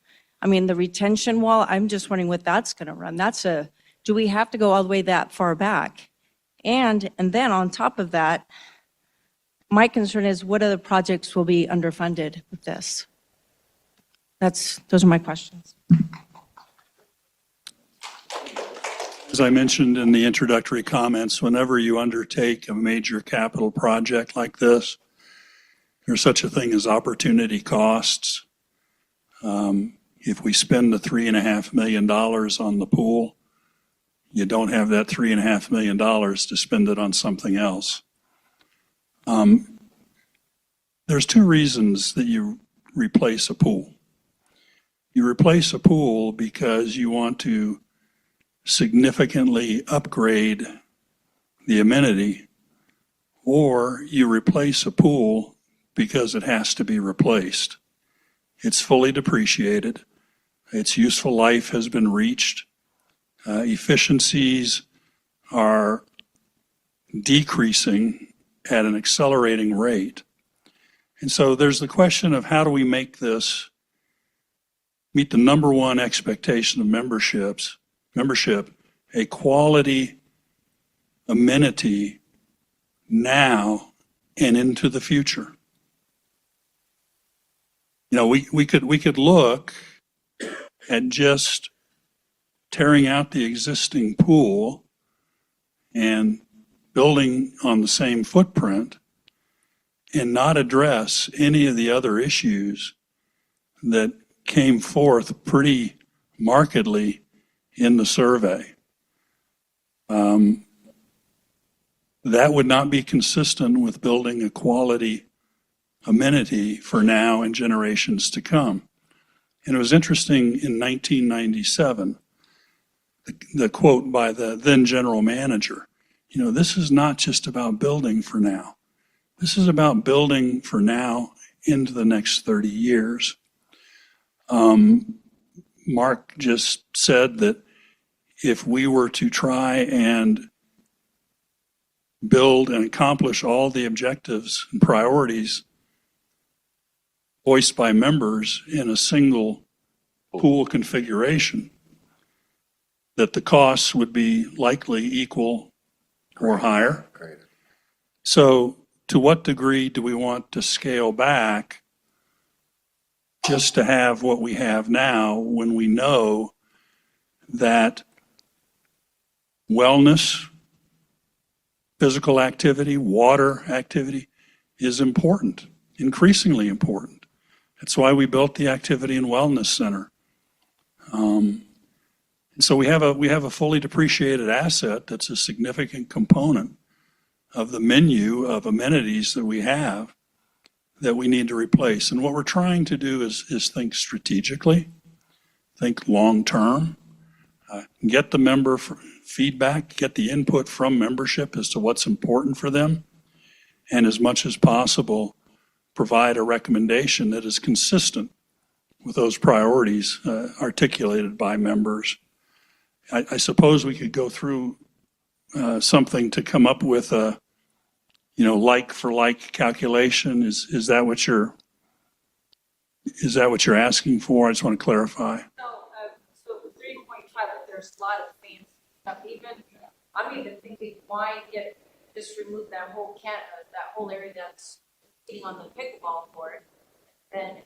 I mean, the retention wall, I'm just wondering what that's going to run. Do we have to go all the way that far back? And then on top of that, my concern is what other projects will be underfunded with this? Those are my questions. As I mentioned in the introductory comments, whenever you undertake a major capital project like this, there's such a thing as opportunity costs. If we spend the $3.5 million on the pool, you don't have that $3.5 million to spend it on something else. There's 2 reasons that you replace a pool. You replace a pool because you want to significantly upgrade the amenity, or you replace a pool because it has to be replaced. It's fully depreciated. Its useful life has been reached. Efficiencies are decreasing at an accelerating rate. And so there's the question of how do we make this meet the number one expectation of membership, a quality amenity now and into the future. You know, we could look at just tearing out the existing pool and building on the same footprint and not address any of the other issues that came forth pretty markedly in the survey. That would not be consistent with building a quality amenity for now and generations to come. And it was interesting in 1997, the quote by the then general manager, you know, this is not just about building for now. This is about building for now into the next 30 years. Mark just said that if we were to try and build and accomplish all the objectives and priorities voiced by members in a single pool configuration, that the costs would be likely equal or higher. Greater. So to what degree do we want to scale back just to have what we have now when we know that wellness, physical activity, water activity is important, increasingly important. That's why we built the Activity and Wellness Center. And so we have a fully depreciated asset that's a significant component of the menu of amenities that we have that we need to replace. And what we're trying to do is think strategically, think long-term, get the member feedback, get the input from membership as to what's important for them, and as much as possible, provide a recommendation that is consistent with those priorities articulated by members. I suppose we could go through something to come up with a, like for like calculation. Is that what you're asking for? I just want to clarify. No, so 3.5, there's a lot of things. I'm even thinking, why just remove that whole area that's sitting on the pickleball court? And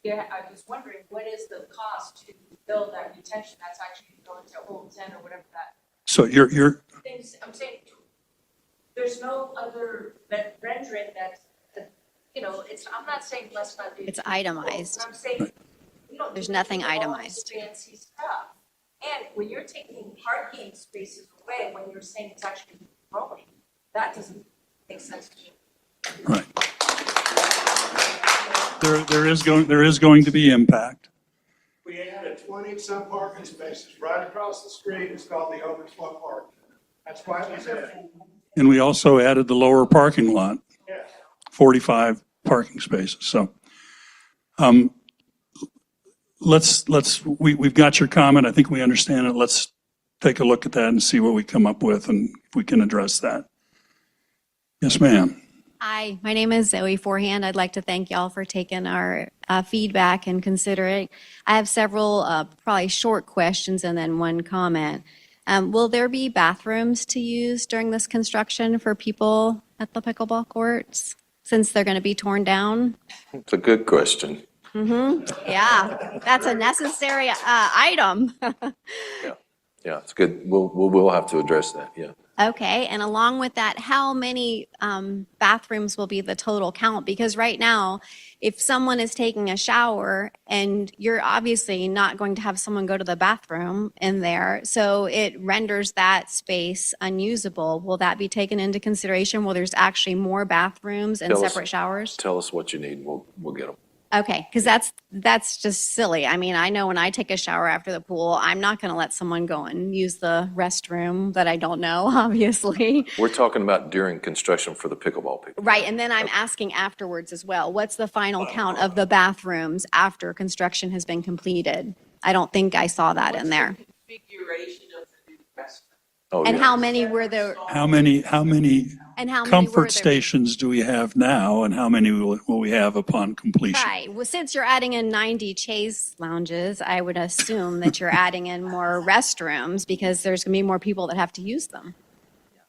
yeah, I was wondering, what is the cost to build that retention that's actually going to hold 10 or whatever that So you're things, I'm saying, there's no other rendering that's, I'm not saying let's not do. It's itemized. I'm saying, There's nothing all this itemized. fancy stuff. And when you're taking parking spaces away, when you're saying it's actually growing, that doesn't make sense to me. right. There is going to be impact. We added 20-some parking spaces right across the street. It's called the overflow park. That's why it was added. And we also added the lower parking lot, 45 parking spaces. So we've got your comment. I think we understand it. Let's take a look at that and see what we come up with and if we can address that. Yes, ma'am. Hi, my name is Zoe Forehand. I'd like to thank y'all for taking our feedback and considering. I have several probably short questions and then one comment. Will there be bathrooms to use during this construction for people at the pickleball courts since they're going to be torn down? It's a good question. Yeah, that's a necessary item. Yeah, it's good. We'll have to address that, yeah. Okay, and along with that, how many bathrooms will be the total count? Because right now, if someone is taking a shower and you're obviously not going to have someone go to the bathroom in there, so it renders that space unusable. Will that be taken into consideration? Will there's actually more bathrooms and Tell us- separate showers? Tell us what you need, we'll get them. Okay, because that's just silly. I mean, I know when I take a shower after the pool, I'm not going to let someone go and use the restroom that I don't know, obviously. We're talking about during construction for the pickleball people. Right, and then I'm asking afterwards as well. What's the final count of the bathrooms after construction has been completed? I don't think I saw that in there. Configuration of the new restaurant. Oh, And yeah. how many were there? How many And how many were comfort there? stations do we have now and how many will we have upon completion? Right. Well, since you're adding in 90 chaise lounges, I would assume that you're adding in more restrooms because there's going to be more people that have to use them.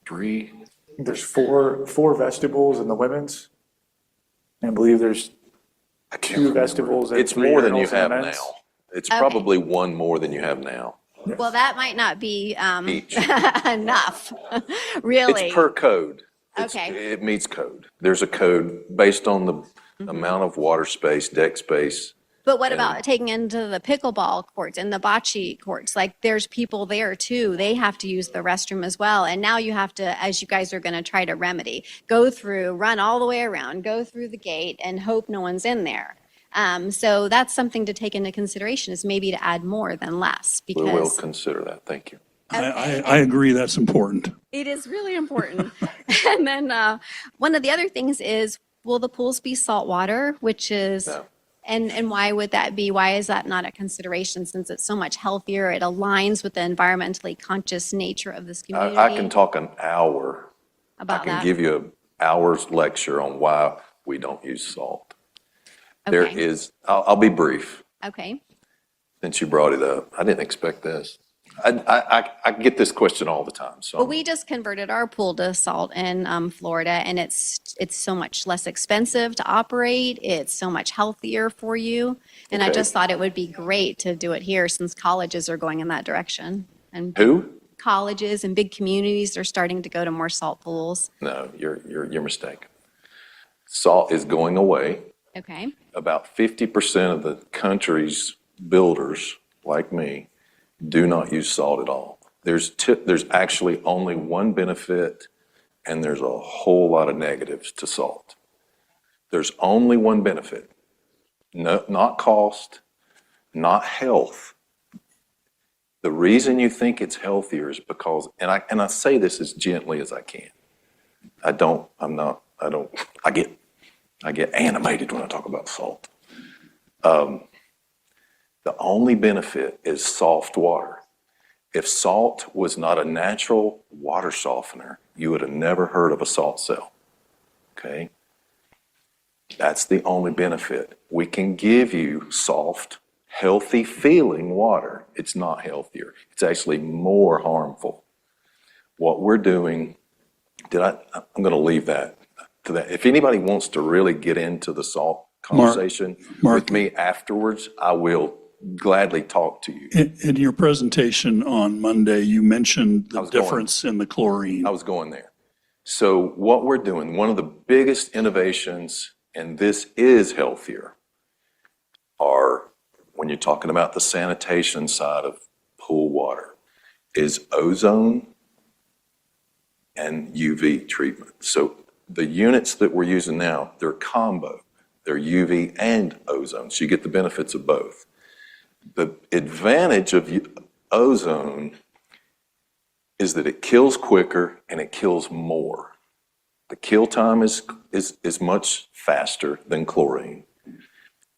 3, There's four vestibules in the women's. And I believe there's I can't 2 remember. vestibules. and It's 3 more than you urinals in the have men's. now. It's Okay. probably one more than you have now. Well, that might not be Each. enough, really. It's per code. Okay. It meets code. There's a code based on the amount of water space, deck space. But what about taking into the pickleball courts and the bocce courts? Like, there's people there too. They have to use the restroom as well. And now you have to, as you guys are going to try to remedy, go through, run all the way around, go through the gate and hope no one's in there. So that's something to take into consideration is maybe to add more than less We will because, consider that. Thank you. I agree that's important. It is really important. And then one of the other things is, will the pools be saltwater, which is, No. and why would that be? Why is that not a consideration since it's so much healthier? It aligns with the environmentally conscious nature of this community. I can talk an hour. I about can that. give you an hour's lecture on why we don't use salt. There Okay. is, I'll be brief, Okay. since you brought it up. I didn't expect this. I get this question all the time, so. Well, we just converted our pool to salt in Florida, and it's so much less expensive to operate. It's so much healthier for you. And I Okay. just thought it would be great to do it here since colleges are going in that direction. And Who? colleges and big communities are starting to go to more salt pools. No, you're mistaken. Salt is going away. Okay. About 50% of the country's builders, like me, do not use salt at all. There's actually only one benefit, and there's a whole lot of negatives to salt. There's only one benefit. No, not cost, not health. The reason you think it's healthier is because, and I say this as gently as I can. I get animated when I talk about salt. The only benefit is soft water. If salt was not a natural water softener, you would have never heard of a salt cell. Okay? That's the only benefit. We can give you soft, healthy feeling water. It's not healthier. It's actually more harmful. What we're doing, I'm going to leave that to that. If anybody wants to really get into the salt conversation Mark. with me afterwards, I will gladly talk to you. In your presentation on Monday, you mentioned the difference in the chlorine. I was going there. So what we're doing, one of the biggest innovations, and this is healthier, are when you're talking about the sanitation side of pool water, is ozone and UV treatment. So the units that we're using now, they're combo. They're UV and ozone, so you get the benefits of both. The advantage of ozone is that it kills quicker and it kills more. The kill time is much faster than chlorine,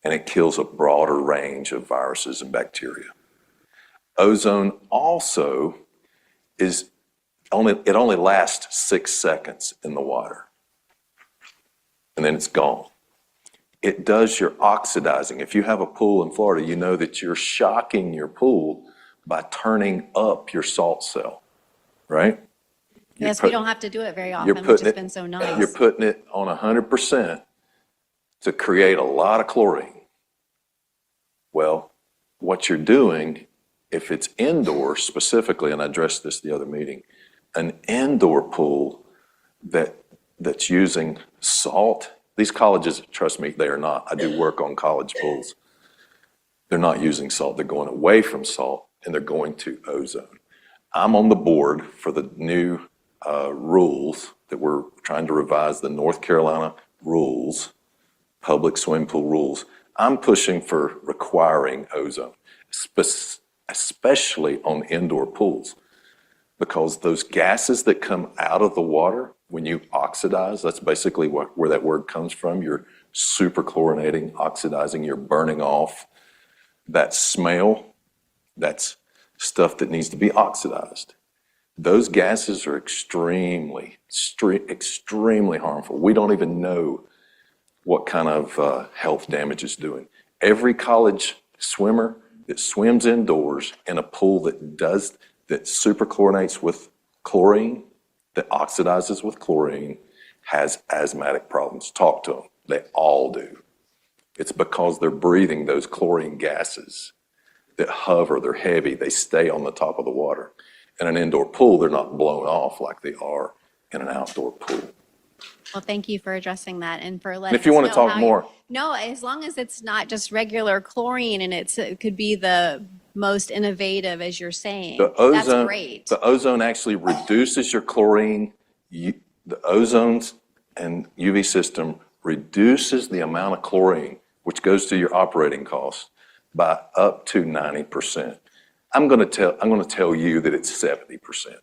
and it kills a broader range of viruses and bacteria. Ozone also only lasts 6 seconds in the water, and then it's gone. It does your oxidizing. If you have a pool in Florida, you know that you're shocking your pool by turning up your salt cell, right? Yes, we don't have to do it very often, which has been so nice. You're putting it on 100% to create a lot of chlorine. Well, what you're doing, if it's indoor specifically, and I addressed this the other meeting, an indoor pool that's using salt. These colleges, trust me, they are not. I do work on college pools. They're not using salt. They're going away from salt, and they're going to ozone. I'm on the board for the new rules that we're trying to revise, the North Carolina rules, public swimming pool rules. I'm pushing for requiring ozone, especially on indoor pools, because those gases that come out of the water when you oxidize, that's basically where that word comes from. You're superchlorinating, oxidizing, you're burning off that smell. That's stuff that needs to be oxidized. Those gases are extremely harmful. We don't even know what kind of health damage it's doing. Every college swimmer that swims indoors in a pool that superchlorinates with chlorine, that oxidizes with chlorine, has asthmatic problems. Talk to them. They all do. It's because they're breathing those chlorine gases that hover, they're heavy, they stay on the top of the water. In an indoor pool, they're not blown off like they are in an outdoor pool. Well, thank you for addressing that and for letting us know. If you want to talk how more. No, as long as it's not just regular chlorine and it could be the most innovative, as you're saying. That's great. The ozone actually reduces your chlorine. The ozones and UV system reduces the amount of chlorine, which goes to your operating costs, by up to 90%. I'm going to tell you that it's 70%,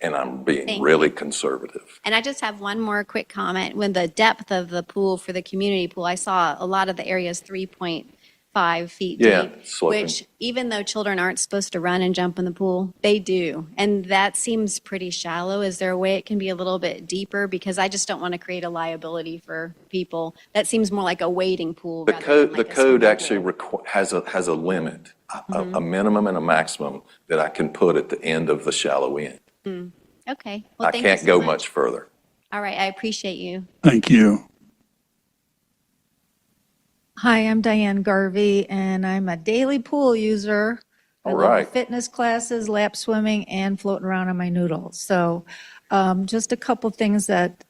and I'm being Thank really conservative. And I just have one more quick comment. When the depth of the pool for the community pool, I saw a lot of the areas 3.5 feet Yeah, deep, sloping. which even though children aren't supposed to run and jump in the pool, they do. And that seems pretty shallow. Is there a way it can be a little bit deeper? Because I just don't want to create a liability for people. That seems more like a wading pool The rather code, than the like a code swimming actually pool. has a limit, a minimum and a maximum that I can put at the end of the shallow end. Okay. Well, I thank you can't so go much. much further. All right. I appreciate you. Thank you. Hi, I'm Diane Garvey, and I'm a daily pool user. I All love the right. fitness classes, lap swimming, and floating around on my noodles. So just a couple things that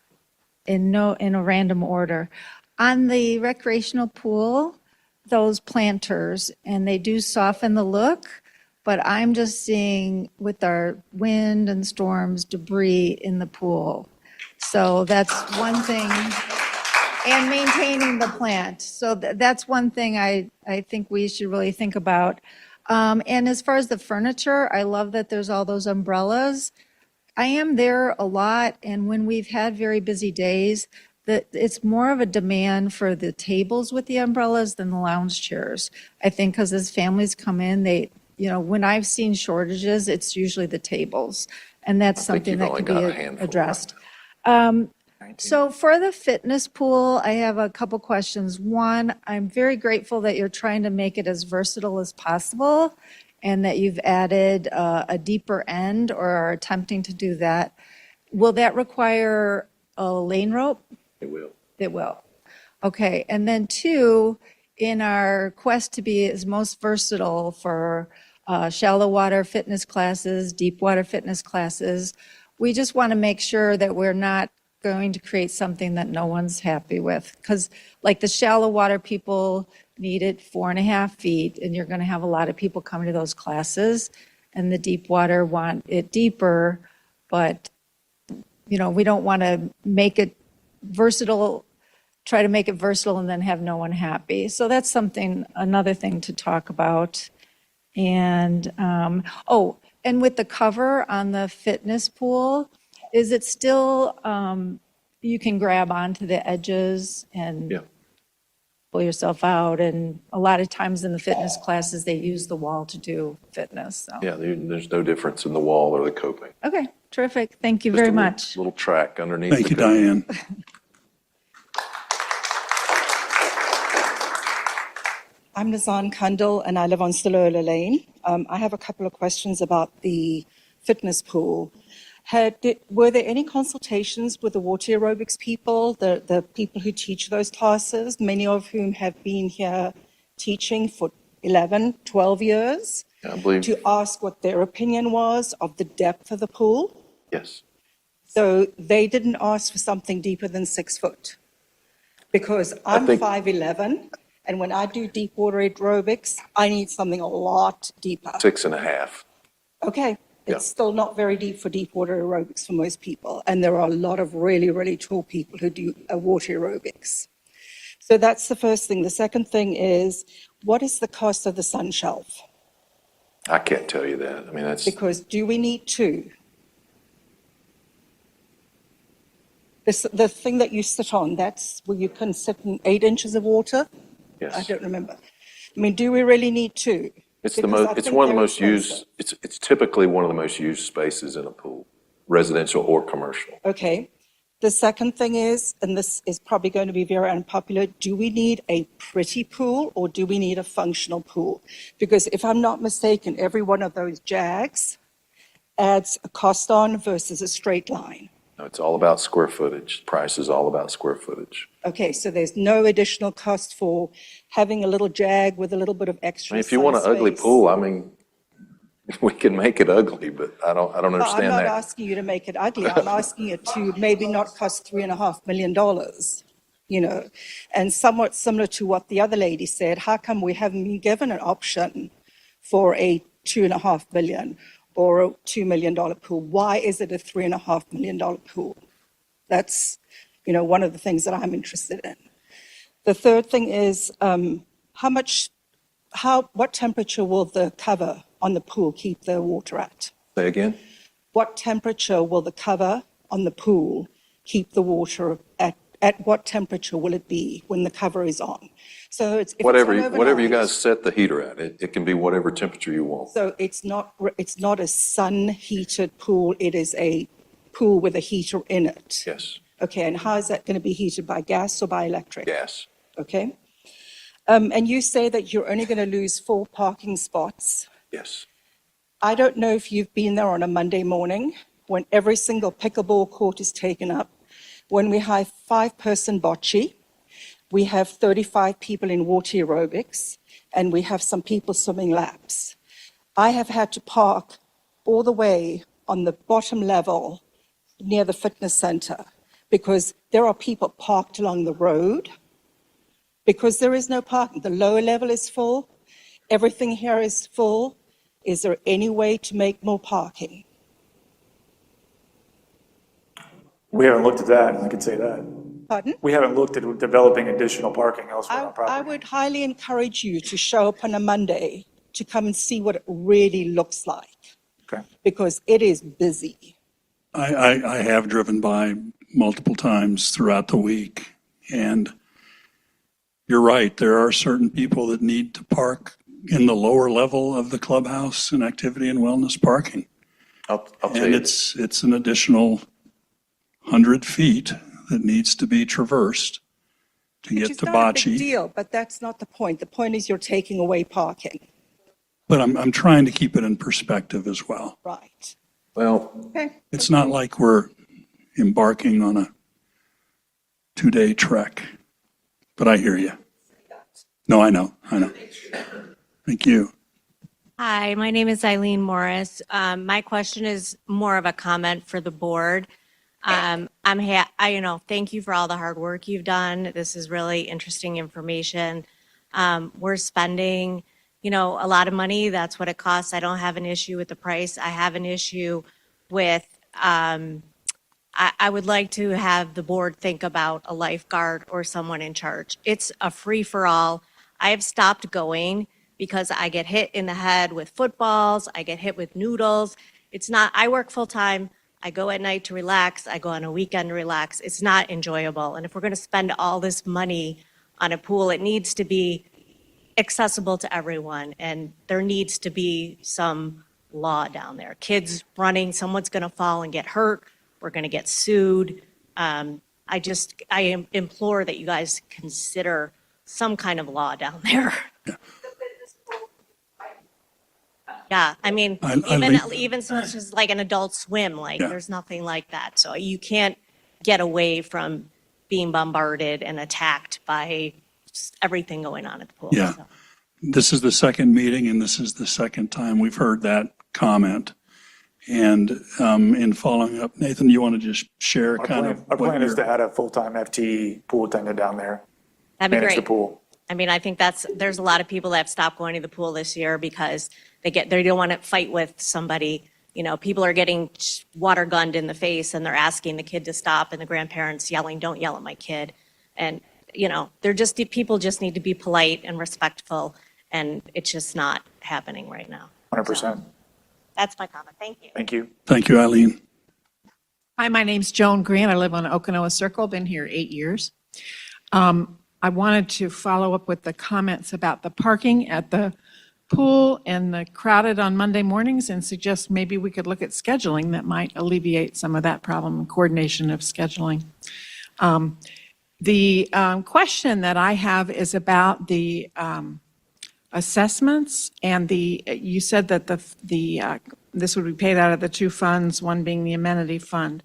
in a random order. On the recreational pool, those planters, and they do soften the look, but I'm just seeing with our wind and storms, debris in the pool. So that's one thing. And maintaining the plant. So that's one thing I think we should really think about. And as far as the furniture, I love that there's all those umbrellas. I am there a lot, and when we've had very busy days, that it's more of a demand for the tables with the umbrellas than the lounge chairs. I think because as families come in, when I've seen shortages, it's usually the tables, and that's I think something you've that only could be got a handful, addressed. right? So for the fitness pool, I have a couple questions. One, I'm very grateful that you're trying to make it as versatile as possible and that you've added a deeper end or are attempting to do that. Will that require a lane rope? It will. It will. Okay, and then two, in our quest to be as most versatile for shallow water fitness classes, deep water fitness classes, we just want to make sure that we're not going to create something that no one's happy with. Because like the shallow water people need it 4.5 feet, and you're going to have a lot of people coming to those classes. And the deep water want it deeper, but we don't want to make it versatile, try to make it versatile and then have no one happy. So that's another thing to talk about. And, and with the cover on the fitness pool, is it still, you can grab onto the edges and Yeah. pull yourself out? And a lot of times in the fitness classes, they use the wall to do fitness. So. Yeah, there's no difference in the wall or the coping. Okay, terrific. Thank you Just very a little- much. Little track underneath. Thank the you, coping. Diane. I'm Nazan Kundal, and I live on Stalola Lane. I have a couple of questions about the fitness pool. Were there any consultations with the water aerobics people, the people who teach those classes, many of whom have been here teaching for 11, 12 years, I believe, to ask what their opinion was of the depth of the pool? yes. So they didn't ask for something deeper than 6 foot? Because I'm think- 5'11", and when I do deep water aerobics, I need something a lot deeper. 6.5. Okay, Yeah. it's still not very deep for deep water aerobics for most people. And there are a lot of really, really tall people who do water aerobics. So that's the first thing. The second thing is, what is the cost of the sun shelf? I can't tell you that. I mean, that's, Because do we need two? The thing that you sit on, that's where you can sit in 8 inches of water? I yes. don't remember. I mean, do we really need two? It's the Because I most, it's think one of the they're most used, expensive. it's typically one of the most used spaces in a pool, residential or commercial. Okay. The second thing is, and this is probably going to be very unpopular, do we need a pretty pool or do we need a functional pool? Because if I'm not mistaken, every one of those jags adds a cost on versus a straight line. No, it's all about square footage. Price is all about square footage. Okay, so there's no additional cost for having a little jag with a little bit of I extra mean, if you want an sun ugly space. pool, I mean, we can make it ugly, but I don't Well, I'm understand not that. asking you to make it ugly. I'm asking you to maybe not cost $3.5 million, and somewhat similar to what the other lady said. How come we haven't been given an option for a $2.5 million or a $2 million pool? Why is it a $3.5 million pool? That's, one of the things that I'm interested in. The third thing is, what temperature will the cover on the pool keep the water at? Say again? What temperature will the cover on the pool keep the water at? At what temperature will it be when the cover is on? So if it's on Whatever you overnight, guys set the heater at, it can be whatever temperature you want. so it's not a sun heated pool. It is a pool with a heater in it. Yes, Okay, and how is that going to be heated, by gas or by electric? gas. Okay. And you say that you're only going to lose 4 parking spots. Yes. I don't know if you've been there on a Monday morning when every single pickleball court is taken up, when we have 5-person bocce, we have 35 people in water aerobics, and we have some people swimming laps. I have had to park all the way on the bottom level near the fitness center because there are people parked along the road because there is no parking. The lower level is full. Everything here is full. Is there any way to make more parking? We haven't looked at that, I can say that. Pardon? We haven't looked at developing additional parking elsewhere on I property. would highly encourage you to show up on a Monday to come and see what it really looks like. Okay. Because it is busy. I have driven by multiple times throughout the week, and you're right, there are certain people that need to park in the lower level of the clubhouse and activity and wellness parking. I'll tell And you. it's an additional 100 feet that needs to be traversed to Which get is to not a big bocce. deal, but that's not the point. The point is you're taking away parking. But I'm trying to keep it in perspective as well. Right. Well, Okay. It's not like we're embarking on a 2-day trek, but I hear you. No, I know. Thank you. Hi, my name is Eileen Morris. My question is more of a comment for the board. Thank you for all the hard work you've done. This is really interesting information. We're spending, a lot of money. That's what it costs. I don't have an issue with the price. I have an issue with, I would like to have the board think about a lifeguard or someone in charge. It's a free-for-all. I have stopped going because I get hit in the head with footballs. I get hit with noodles. I work full-time. I go at night to relax. I go on a weekend to relax. It's not enjoyable. And if we're going to spend all this money on a pool, it needs to be accessible to everyone. And there needs to be some law down there. Kids running, someone's going to fall and get hurt. We're going to get sued. I implore that you guys consider some kind of law down there. Yeah, even such as like an adult swim, there's nothing like that. So you can't get away from being bombarded and attacked by everything going on at the pool. Yeah. So. This is the second meeting, and this is the second time we've heard that comment. And in following up, Nathan, you want to just share Our plan is to add a full-time FTE pool attendant down there. That'd be Manage great. the pool. I think there's a lot of people that have stopped going to the pool this year because they don't want to fight with somebody. People are getting water gunned in the face and they're asking the kid to stop and the grandparents yelling, "Don't yell at my kid." And, people just need to be polite and respectful, and it's just not happening right now. 100%. That's my comment. Thank you. Thank you. Thank you, Eileen. Hi, my name's Joan Green. I live on Okanoa Circle, been here 8 years. I wanted to follow up with the comments about the parking at the pool and the crowded on Monday mornings and suggest maybe we could look at scheduling that might alleviate some of that problem, coordination of scheduling. The question that I have is about the assessments and you said that this would be paid out of the 2 funds, one being the amenity fund.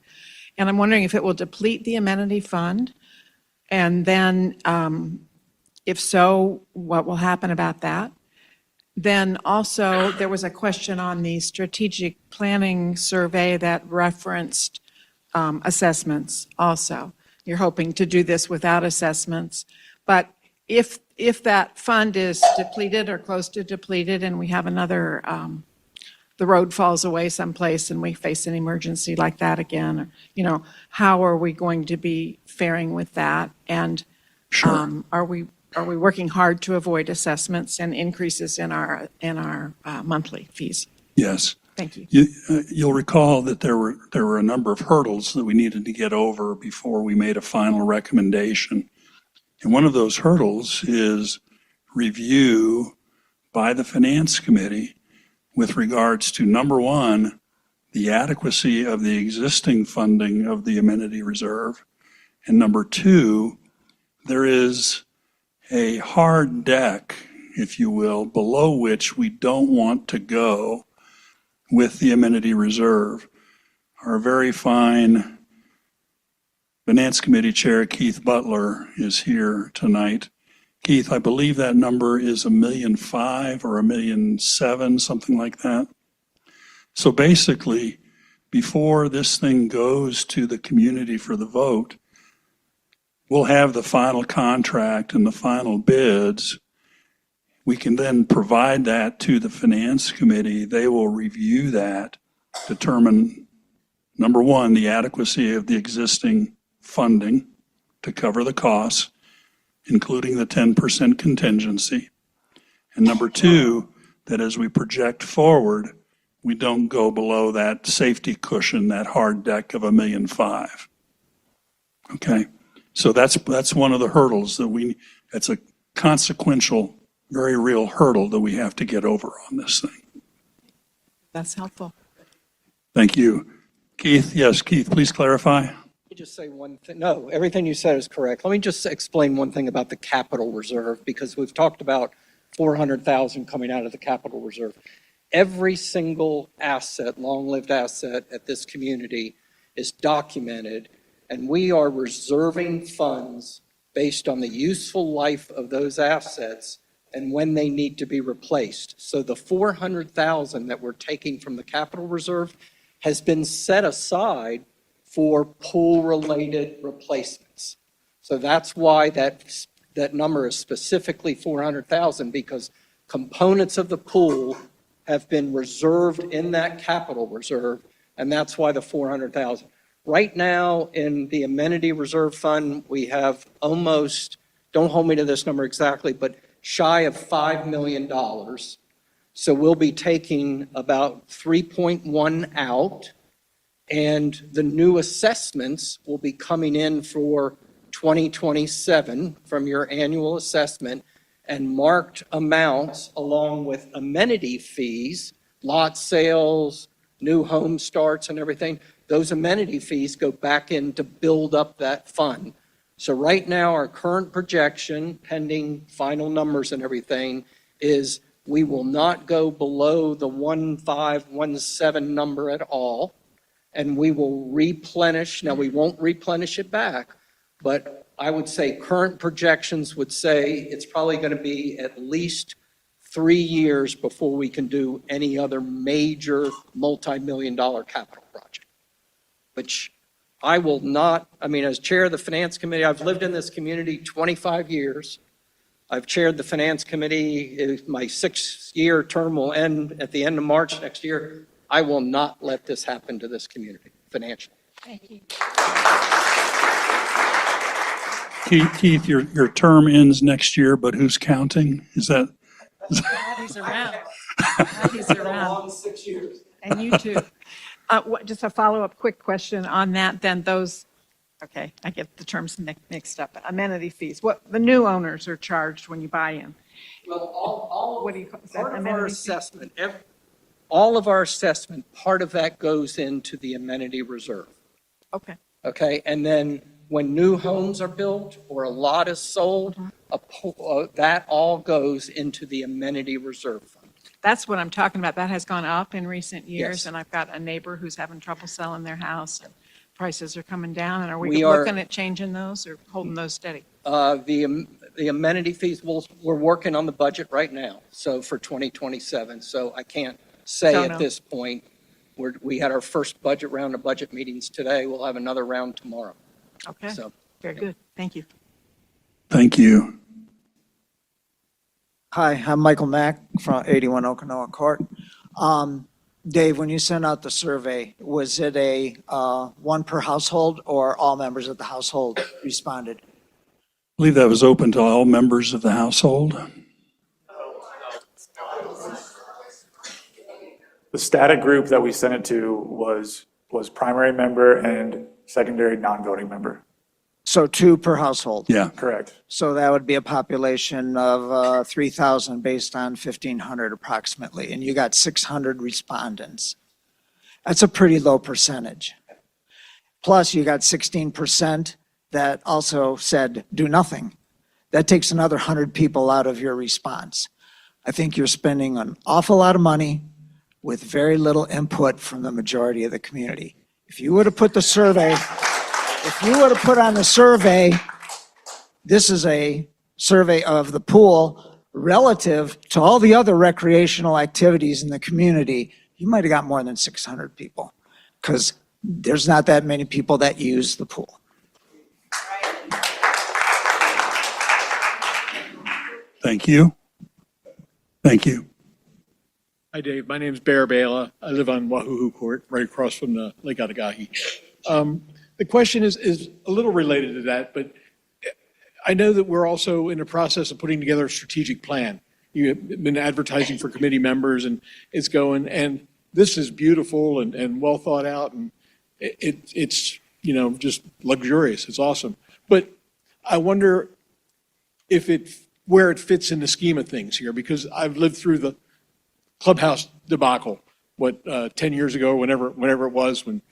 And I'm wondering if it will deplete the amenity fund. And then, if so, what will happen about that? Then also, there was a question on the strategic planning survey that referenced assessments also. You're hoping to do this without assessments. But if that fund is depleted or close to depleted and we have another, the road falls away someplace and we face an emergency like that again, how are we going to be faring with that? And Sure. are we are we working hard to avoid assessments and increases in our monthly fees? Yes. Thank you. You'll recall that there were a number of hurdles that we needed to get over before we made a final recommendation. And one of those hurdles is review by the Finance Committee with regards to, number one, the adequacy of the existing funding of the amenity reserve. And number two, there is a hard deck, if you will, below which we don't want to go with the amenity reserve. Our very fine Finance Committee Chair, Keith Butler, is here tonight. Keith, I believe that number is $1.5 million or $1.7 million, something like that. So basically, before this thing goes to the community for the vote, we'll have the final contract and the final bids. We can then provide that to the Finance Committee. They will review that, determine, number one, the adequacy of the existing funding to cover the costs, including the 10% contingency. And number two, that as we project forward, we don't go below that safety cushion, that hard deck of $1.5 million. Okay? So that's one of the hurdles that's a consequential, very real hurdle that we have to get over on this thing. That's helpful. Thank you. Keith, yes, Keith, please clarify. Let me just say one thing. No, everything you said is correct. Let me just explain one thing about the capital reserve, because we've talked about 400,000 coming out of the capital reserve. Every single asset, long-lived asset at this community is documented, and we are reserving funds based on the useful life of those assets and when they need to be replaced. So the 400,000 that we're taking from the capital reserve has been set aside for pool-related replacements. So that's why that number is specifically 400,000, because components of the pool have been reserved in that capital reserve, and that's why the 400,000. Right now, in the amenity reserve fund, we have almost, don't hold me to this number exactly, but shy of $5 million. So we'll be taking about 3.1 out, and the new assessments will be coming in for 2027 from your annual assessment, and marked amounts along with amenity fees, lot sales, new home starts and everything. Those amenity fees go back in to build up that fund. So right now, our current projection, pending final numbers and everything, is we will not go below the 1517 number at all, and we will replenish. Now, we won't replenish it back, but I would say current projections would say it's probably going to be at least 3 years before we can do any other major multi-million-dollar capital project, which I will not, as chair of the Finance Committee, I've lived in this community 25 years. I've chaired the Finance Committee. My 6-year term will end at the end of March next year. I will not let this happen to this community financially. Thank you. Keith, your term ends next year, but who's counting? Is that? He's around. He's around. 6 years. And you too. Just a follow-up quick question on that, then okay, I get the terms mixed up. Amenity fees, what the new owners are charged when you buy in? Well, What do you call is that? part of our Amenity fee? assessment, all of our assessment, part of that goes into the amenity reserve. Okay. Okay, and then when new homes are built or a lot is sold, that all goes into the amenity reserve fund. That's what I'm talking about. That has gone up in recent years, Yes. and I've got a neighbor who's having trouble selling their house, and prices are coming down, and are we We are- looking at changing those or holding those steady? The amenity fees, we're working on the budget right now, so for 2027, so I can't say Don't at know. this point. We had our first budget round of budget meetings today. We'll have another round tomorrow. Okay, So, very good. Thank you. Thank you. Hi, I'm Michael Mack from 81 Okinawa Court. Dave, when you sent out the survey, was it a one per household or all members of the household responded? believe that was open to all members of the household. The static group that we sent it to was primary member and secondary non-voting member. So 2 per household. Yeah. Correct. So that would be a population of 3,000 based on 1,500 approximately, and you got 600 respondents. That's a pretty low percentage. Plus, you got 16% that also said do nothing. That takes another 100 people out of your response. I think you're spending an awful lot of money with very little input from the majority of the community. If you would have put the survey, if you would have put on the survey, this is a survey of the pool relative to all the other recreational activities in the community, you might have got more than 600 people because there's not that many people that use the pool. Thank you. Thank you. Hi, Dave. My name's Bear Bala. I live on Wahuhu Court, right across from the Lake Atagahi. The question is a little related to that, but I know that we're also in the process of putting together a strategic plan. You've been advertising for committee members, and it's going, and this is beautiful and well thought out, and it's just luxurious. It's awesome. But I wonder where it fits in the scheme of things here, because I've lived through the clubhouse debacle, 10 years ago, whenever it was, when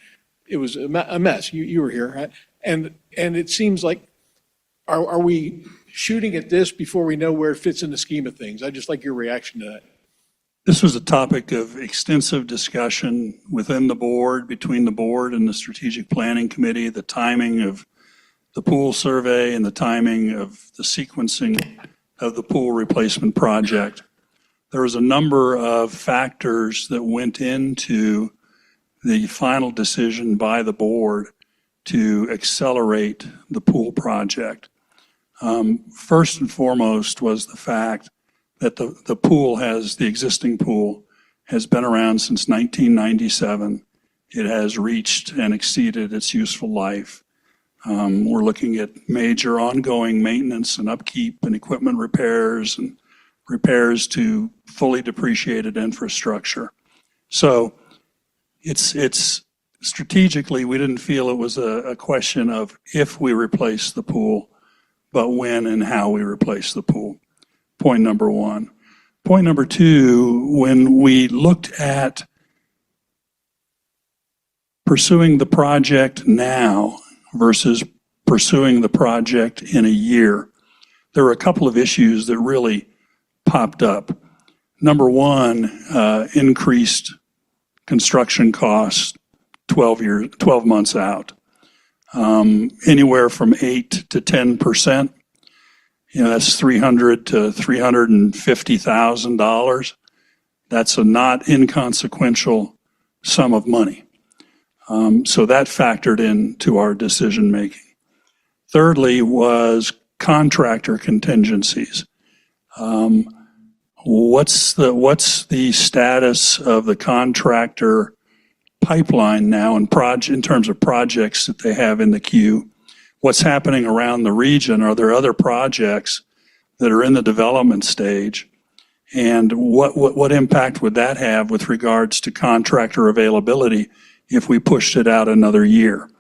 it was a mess. You were here, right? And it seems like, are we shooting at this before we know where it fits in the scheme of things? I'd just like your reaction to that. This was a topic of extensive discussion within the board, between the board and the strategic planning committee, the timing of the pool survey and the timing of the sequencing of the pool replacement project. There was a number of factors that went into the final decision by the board to accelerate the pool project. First and foremost was the fact that the existing pool has been around since 1997. It has reached and exceeded its useful life. We're looking at major ongoing maintenance and upkeep and equipment repairs and repairs to fully depreciated infrastructure. So it's strategically, we didn't feel it was a question of if we replace the pool, but when and how we replace the pool. Point number one. Point number two, when we looked at pursuing the project now versus pursuing the project in a year, there were a couple of issues that really popped up. Number one, increased construction costs 12 months out, anywhere from 8 to 10%. That's $300,000 to $350,000. That's a not inconsequential sum of money. So that factored into our decision making. Thirdly was contractor contingencies. What's the status of the contractor pipeline now in terms of projects that they have in the queue? What's happening around the region? Are there other projects that are in the development stage? And what impact would that have with regards to contractor availability if we pushed it out another year?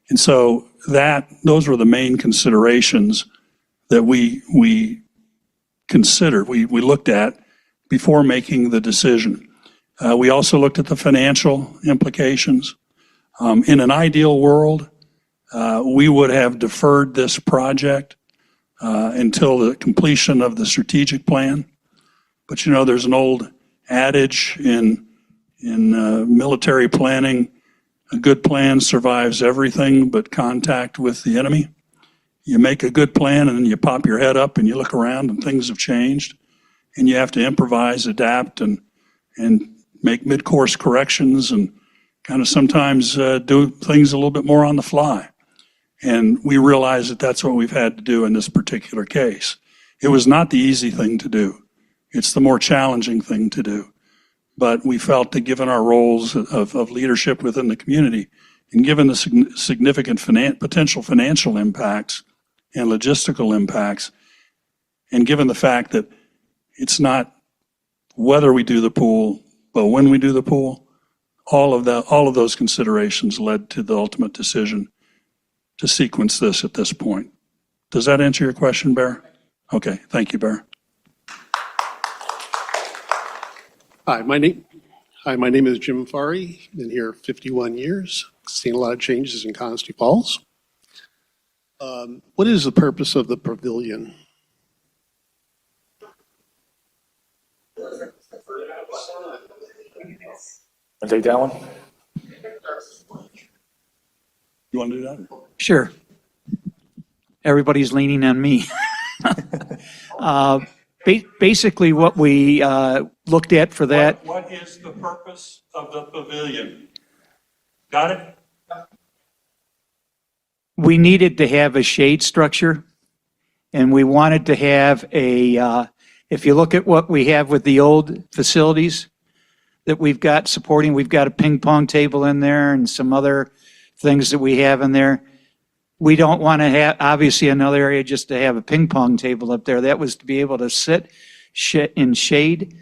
And so those were the main considerations that we considered, we looked at before making the decision. We also looked at the financial implications. In an ideal world, we would have deferred this project until the completion of the strategic plan. But there's an old adage in military planning, a good plan survives everything but contact with the enemy. You make a good plan and then you pop your head up and you look around and things have changed and you have to improvise, adapt, and make mid-course corrections and kind of sometimes do things a little bit more on the fly. And we realize that that's what we've had to do in this particular case. It was not the easy thing to do. It's the more challenging thing to do. But we felt that given our roles of leadership within the community and given the significant potential financial impacts and logistical impacts, and given the fact that it's not whether we do the pool, but when we do the pool, all of those considerations led to the ultimate decision to sequence this at this point. Does that answer your question, Bear? Okay, thank you, Bear. Hi, my name is Jim Farry. Been here 51 years. Seen a lot of changes in Constantine Falls. What is the purpose of the pavilion? I'll take that one. You want to do that? Sure. Everybody's leaning on me. Basically, what we looked at for that. What is the purpose of the pavilion? Got it? We needed to have a shade structure, and we wanted to have if you look at what we have with the old facilities that we've got supporting, we've got a ping pong table in there and some other things that we have in there. We don't want to have, obviously, another area just to have a ping pong table up there. That was to be able to sit in shade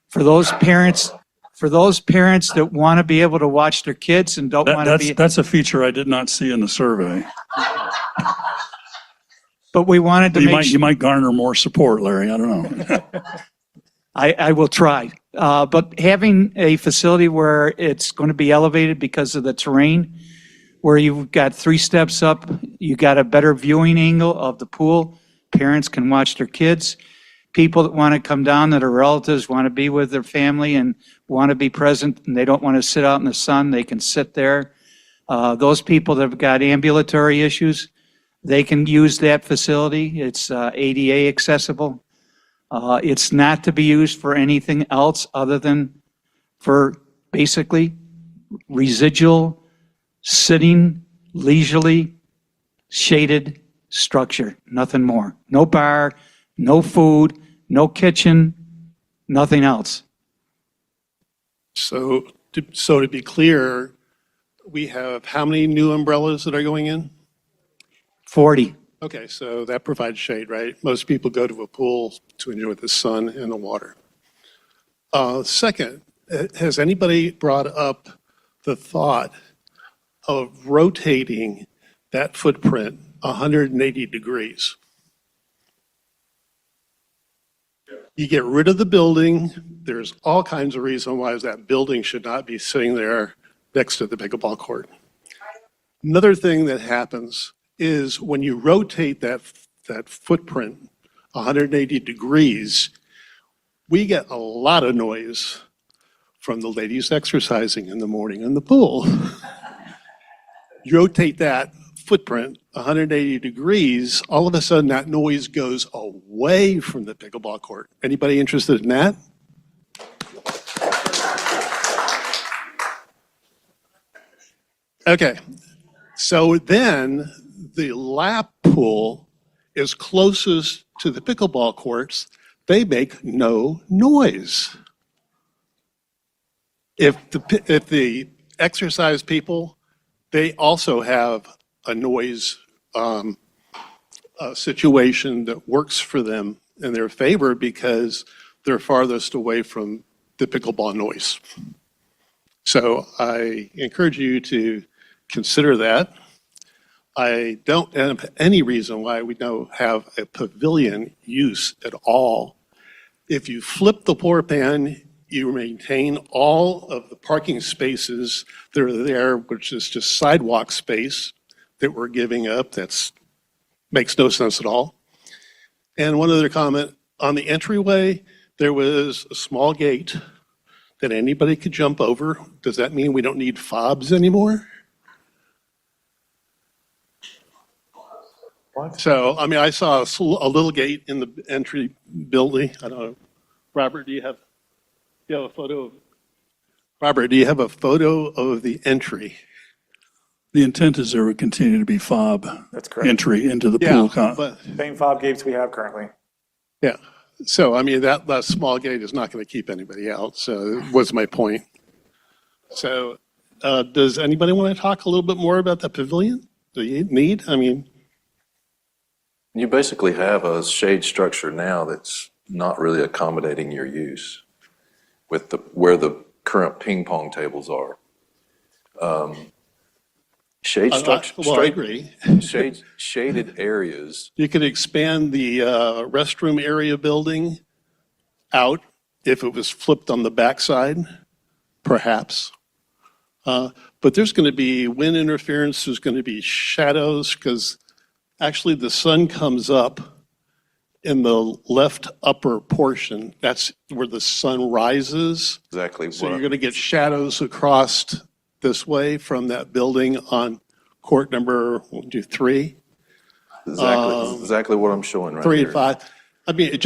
for those parents that want to be able to watch their kids and don't want to be. That's a feature I did not see in the survey. But we wanted to you might garner more support, Larry. I don't know. I will try. But having a facility where it's going to be elevated because of the terrain, where you've got 3 steps up, you got a better viewing angle of the pool. Parents can watch their kids. People that want to come down that are relatives, want to be with their family and want to be present, and they don't want to sit out in the sun, they can sit there. Those people that have got ambulatory issues, they can use that facility. It's ADA accessible. It's not to be used for anything else other than for basically residual, sitting, leisurely, shaded structure, nothing more. No bar, no food, no kitchen, nothing else. So to be clear, we have how many new umbrellas that are going in? 40. Okay, so that provides shade, right? Most people go to a pool to enjoy the sun and the water. Second, has anybody brought up the thought of rotating that footprint 180 degrees? You get rid of the building. There's all kinds of reasons why that building should not be sitting there next to the pickleball court. Another thing that happens is when you rotate that footprint 180 degrees, we get a lot of noise from the ladies exercising in the morning in the pool. You rotate that footprint 180 degrees, all of a sudden that noise goes away from the pickleball court. Anybody interested in that? Okay, so then the lap pool is closest to the pickleball courts. They make no noise. If the exercise people, they also have a noise situation that works for them in their favor because they're farthest away from the pickleball noise. So I encourage you to consider that. I don't have any reason why we don't have a pavilion use at all. If you flip the floor pan, you maintain all of the parking spaces that are there, which is just sidewalk space that we're giving up. That makes no sense at all. And one other comment, on the entryway, there was a small gate that anybody could jump over. Does that mean we don't need fobs anymore? What? So, I mean, I saw a little gate in the entry building. I don't know. Robert, do you have a photo? Robert, do you have a photo of the entry? The intent is there would continue to be fob That's correct. entry into the pool. But, Same fob gates we have currently. yeah. So, I mean, that small gate is not going to keep anybody out. So, was my point. So, does anybody want to talk a little bit more about the pavilion? Do you need? I mean, You basically have a shade structure now that's not really accommodating your use with where the current ping pong tables are. Shade structure. Well, I agree. Shaded areas. You could expand the restroom area building out if it was flipped on the backside, perhaps. But there's going to be wind interference, there's going to be shadows, because actually the sun comes up in the left upper portion. That's where the sun rises. Exactly. So you're going to get shadows across this way from that building on court number 3. Exactly what I'm showing right 3 here. and 5. I mean, it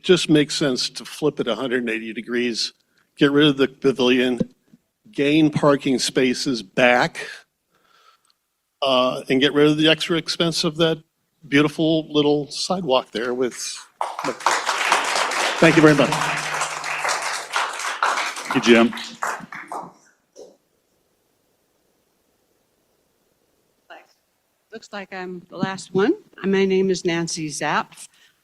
just makes sense to flip it 180 degrees, get rid of the pavilion, gain parking spaces back, and get rid of the extra expense of that beautiful little sidewalk there with. Thank you very much. Thank you, Jim. Looks like I'm the last one. My name is Nancy Zapp.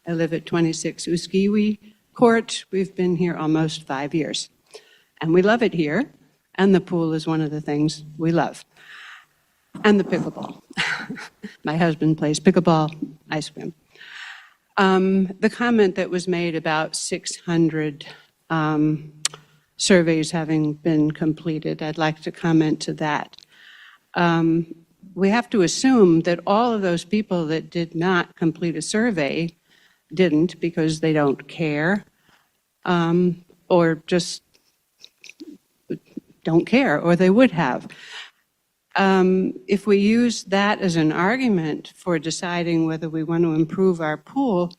I live at 26 Uskiwi Court. We've been here almost 5 years. And we love it here. And the pool is one of the things we love. And the pickleball. My husband plays pickleball. I swim. The comment that was made about 600 surveys having been completed, I'd like to comment to that. We have to assume that all of those people that did not complete a survey didn't because they don't care, or just don't care, or they would have. If we use that as an argument for deciding whether we want to improve our pool,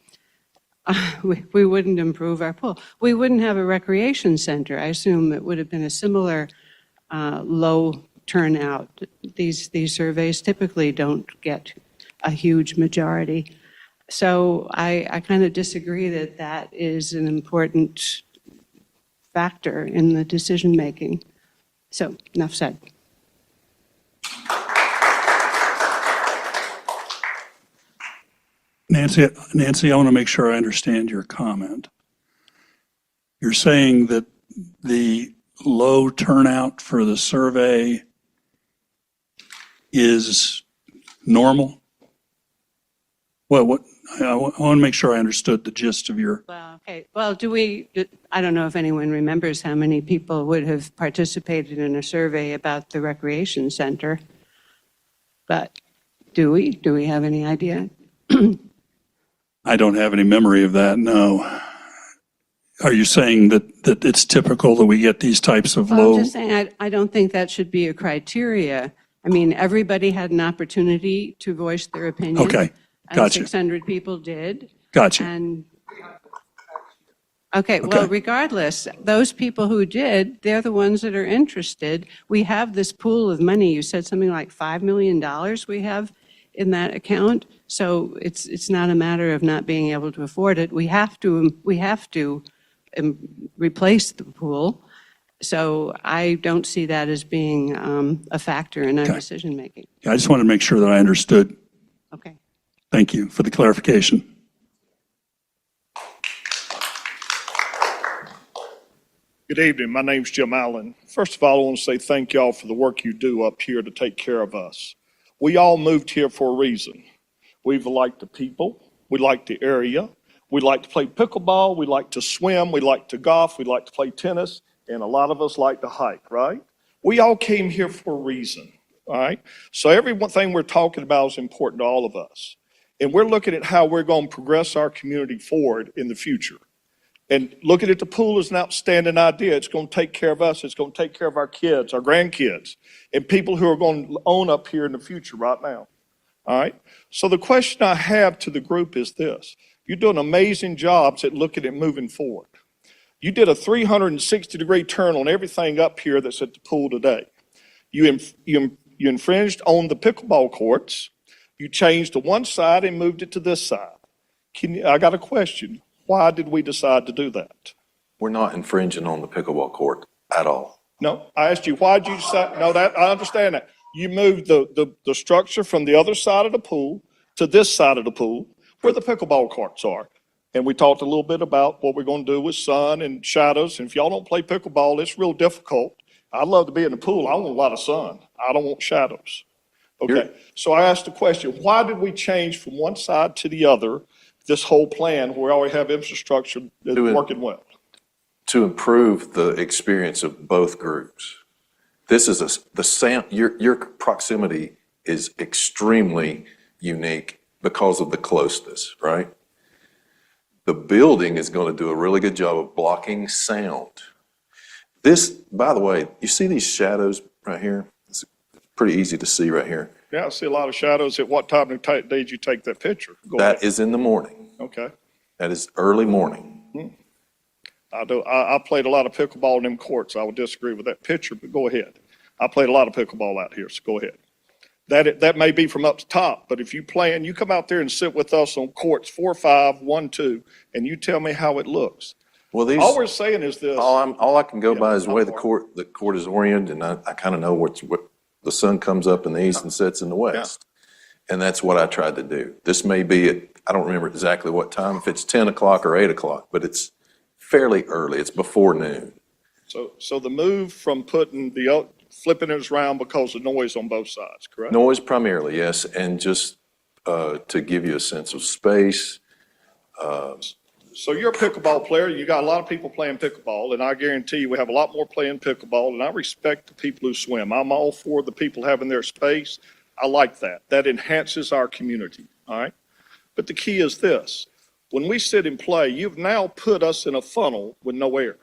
we wouldn't improve our pool. We wouldn't have a recreation center. I assume it would have been a similar low turnout. These surveys typically don't get a huge majority. So I kind of disagree that that is an important factor in the decision making. So enough said. Nancy, I want to make sure I understand your comment. You're saying that the low turnout for the survey is normal? Well, I want to make sure I understood the gist of your. Well, okay. Well, I don't know if anyone remembers how many people would have participated in a survey about the recreation center, but do we? Do we have any idea? I don't have any memory of that, no. Are you saying that it's typical that we get these types of low? I'm just saying, I don't think that should be a criteria. I mean, everybody had an opportunity to voice their opinion. Okay, And gotcha. 600 people did. Gotcha. And, okay, well, regardless, those people who did, they're the ones that are interested. We have this pool of money. You said something like $5 million we have in that account. So it's not a matter of not being able to afford it. We have to replace the pool. So I don't see that as being a factor in our decision making. I just wanted to make sure that I understood. Okay. Thank you for the clarification. Good evening. My name's Jim Allen. First of all, I want to say thank y'all for the work you do up here to take care of us. We all moved here for a reason. We've liked the people. We like the area. We like to play pickleball. We like to swim. We like to golf. We like to play tennis. And a lot of us like to hike, right? We all came here for a reason, all right? So everything we're talking about is important to all of us. And we're looking at how we're going to progress our community forward in the future. And looking at the pool is an outstanding idea. It's going to take care of us. It's going to take care of our kids, our grandkids, and people who are going to own up here in the future right now. All right? So the question I have to the group is this. You're doing amazing jobs at looking at moving forward. You did a 360-degree turn on everything up here that's at the pool today. You infringed on the pickleball courts. You changed to one side and moved it to this side. I got a question. Why did we decide to do that? We're not infringing on the pickleball court at all. No, I asked you, why did you decide? No, that I understand that. You moved the structure from the other side of the pool to this side of the pool where the pickleball courts are. And we talked a little bit about what we're going to do with sun and shadows. And if y'all don't play pickleball, it's real difficult. I'd love to be in the pool. I want a lot of sun. I don't want shadows. Okay, so I asked the question, why did we change from one side to the other, this whole plan where we already have infrastructure that's working well? To improve the experience of both groups. This is the sound, your proximity is extremely unique because of the closeness, right? The building is going to do a really good job of blocking sound. This, by the way, you see these shadows right here? It's pretty easy to see right here. Yeah, I see a lot of shadows. At what time of day did you take that picture? That is in the morning. Okay. That is early morning. I played a lot of pickleball in them courts. I would disagree with that picture, but go ahead. I played a lot of pickleball out here, so go ahead. That may be from up to top, but if you play and you come out there and sit with us on courts 4, 5, 1, 2, and you tell me how it looks. Well, these, all we're saying is this. All I can go by is the way the court is oriented, and I kind of know what the sun comes up in the east and sets in the west. And that's what I tried to do. This may be I don't remember exactly what time, if it's 10 o'clock or 8 o'clock, but it's fairly early. It's before noon. So the move from putting flipping it around because of noise on both sides, correct? Noise primarily, yes, and just to give you a sense of space. So you're a pickleball player. You got a lot of people playing pickleball, and I guarantee you we have a lot more playing pickleball, and I respect the people who swim. I'm all for the people having their space. I like that. That enhances our community, all right? But the key is this. When we sit and play, you've now put us in a funnel with no air.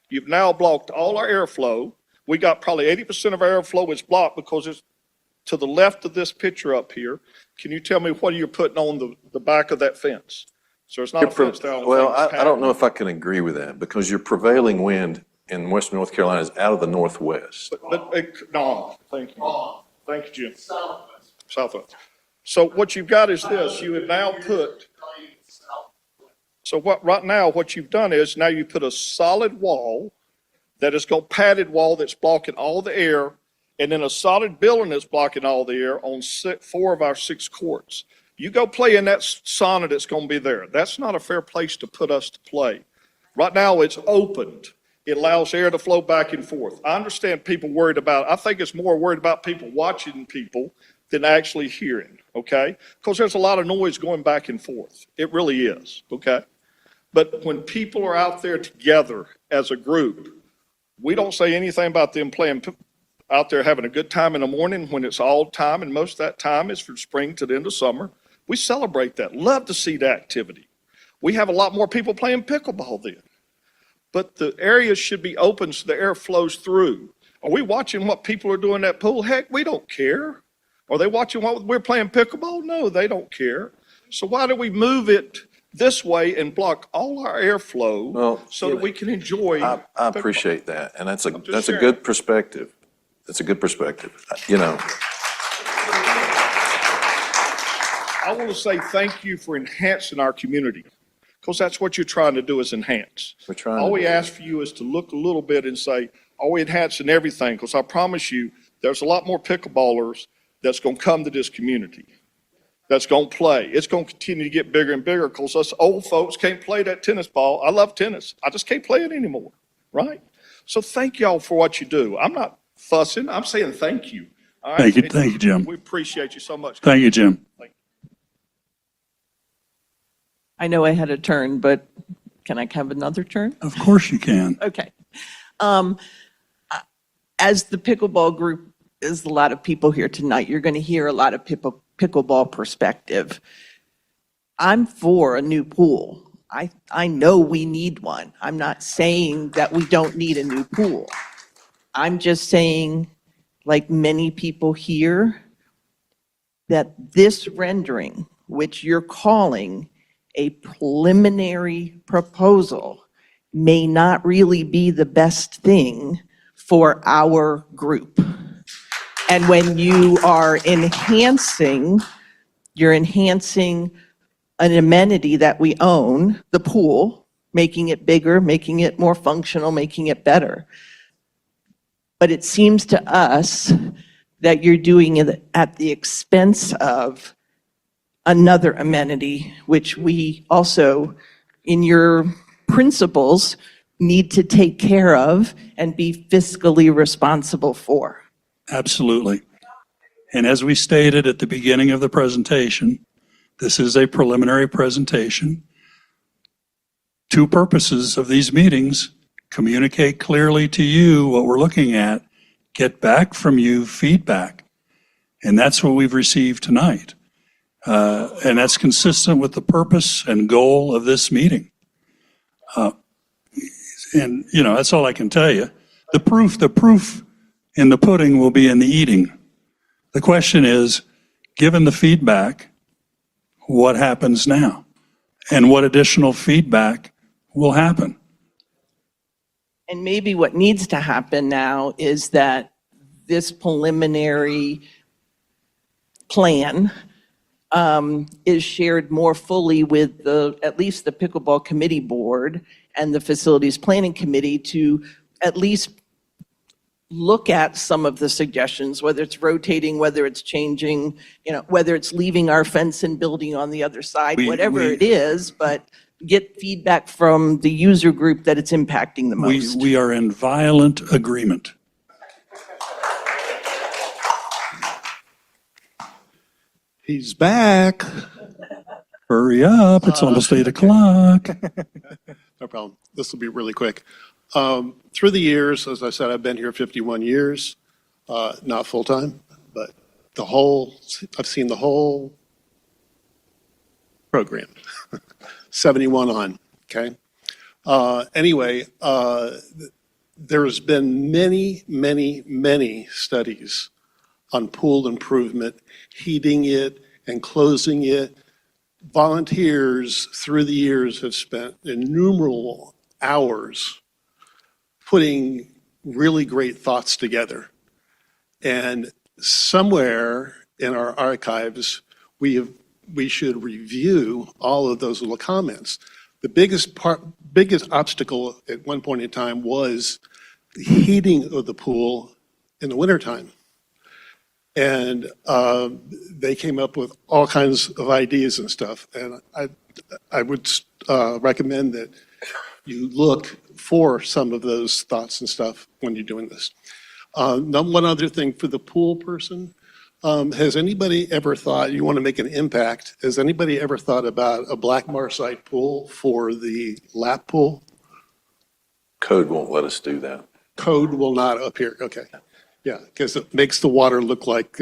You've now blocked all our airflow. We got probably 80% of our airflow is blocked because it's to the left of this picture up here. Can you tell me what you're putting on the back of that fence? So it's not a fence down. Well, I don't know if I can agree with that because your prevailing wind in western North Carolina is out of the northwest. No, thank you. Thank you, Jim. Southwest. So what you've got is this. You have now put. So right now what you've done is now you put a solid wall that is got padded wall that's blocking all the air, and then a solid building that's blocking all the air on 4 of our 6 courts. You go play in that sauna that's going to be there. That's not a fair place to put us to play. Right now it's opened. It allows air to flow back and forth. I understand people worried about, I think it's more worried about people watching people than actually hearing, okay? Because there's a lot of noise going back and forth. It really is, okay? But when people are out there together as a group, we don't say anything about them playing out there having a good time in the morning when it's all time, and most of that time is from spring to the end of summer. We celebrate that. Love to see the activity. We have a lot more people playing pickleball then. But the areas should be open so the air flows through. Are we watching what people are doing in that pool? Heck, we don't care. Are they watching what we're playing pickleball? No, they don't care. So why do we move it this way and block all our airflow so that we can enjoy? I appreciate that, and that's a good perspective. That's a good perspective. You know. I want to say thank you for enhancing our community, because that's what you're trying to do is enhance. We're trying. All we ask for you is to look a little bit and say, are we enhancing everything? Because I promise you, there's a lot more pickleballers that's going to come to this community, that's going to play. It's going to continue to get bigger and bigger because us old folks can't play that tennis ball. I love tennis. I just can't play it anymore, right? So thank y'all for what you do. I'm not fussing. I'm saying thank you. All right? Thank you, Jim. We appreciate you so much. Thank you, Jim. I know I had a turn, but can I have another turn? Of course you can. Okay. As the pickleball group, is a lot of people here tonight, you're going to hear a lot of pickleball perspective. I'm for a new pool. I know we need one. I'm not saying that we don't need a new pool. I'm just saying, like many people here, that this rendering, which you're calling a preliminary proposal, may not really be the best thing for our group. And when you are enhancing, you're enhancing an amenity that we own, the pool, making it bigger, making it more functional, making it better. But it seems to us that you're doing it at the expense of another amenity, which we also, in your principles, need to take care of and be fiscally responsible for. Absolutely. And as we stated at the beginning of the presentation, this is a preliminary presentation. Two purposes of these meetings: communicate clearly to you what we're looking at, get back from you feedback. And that's what we've received tonight. And that's consistent with the purpose and goal of this meeting. And, you know, that's all I can tell you. The proof in the pudding will be in the eating. The question is, given the feedback, what happens now? And what additional feedback will happen? And maybe what needs to happen now is that this preliminary plan is shared more fully with at least the pickleball committee board and the facilities planning committee to at least look at some of the suggestions, whether it's rotating, whether it's changing, whether it's leaving our fence and building on the other side, whatever it is, but get feedback from the user group that it's impacting the most. We are in violent agreement. He's back. Hurry up, it's almost 8 o'clock. No problem. This will be really quick. Through the years, as I said, I've been here 51 years, not full-time, but I've seen the whole program, 71 on, okay? Anyway, there's been many studies on pool improvement, heating it and closing it. Volunteers through the years have spent innumerable hours putting really great thoughts together. And somewhere in our archives, we should review all of those little comments. The biggest obstacle at one point in time was the heating of the pool in the wintertime. And they came up with all kinds of ideas and stuff. And I would recommend that you look for some of those thoughts and stuff when you're doing this. One other thing for the pool person, has anybody ever thought, you want to make an impact, has anybody ever thought about a black marcite pool for the lap pool? Code won't let us do that. Code will not appear, okay. Yeah, because it makes the water look like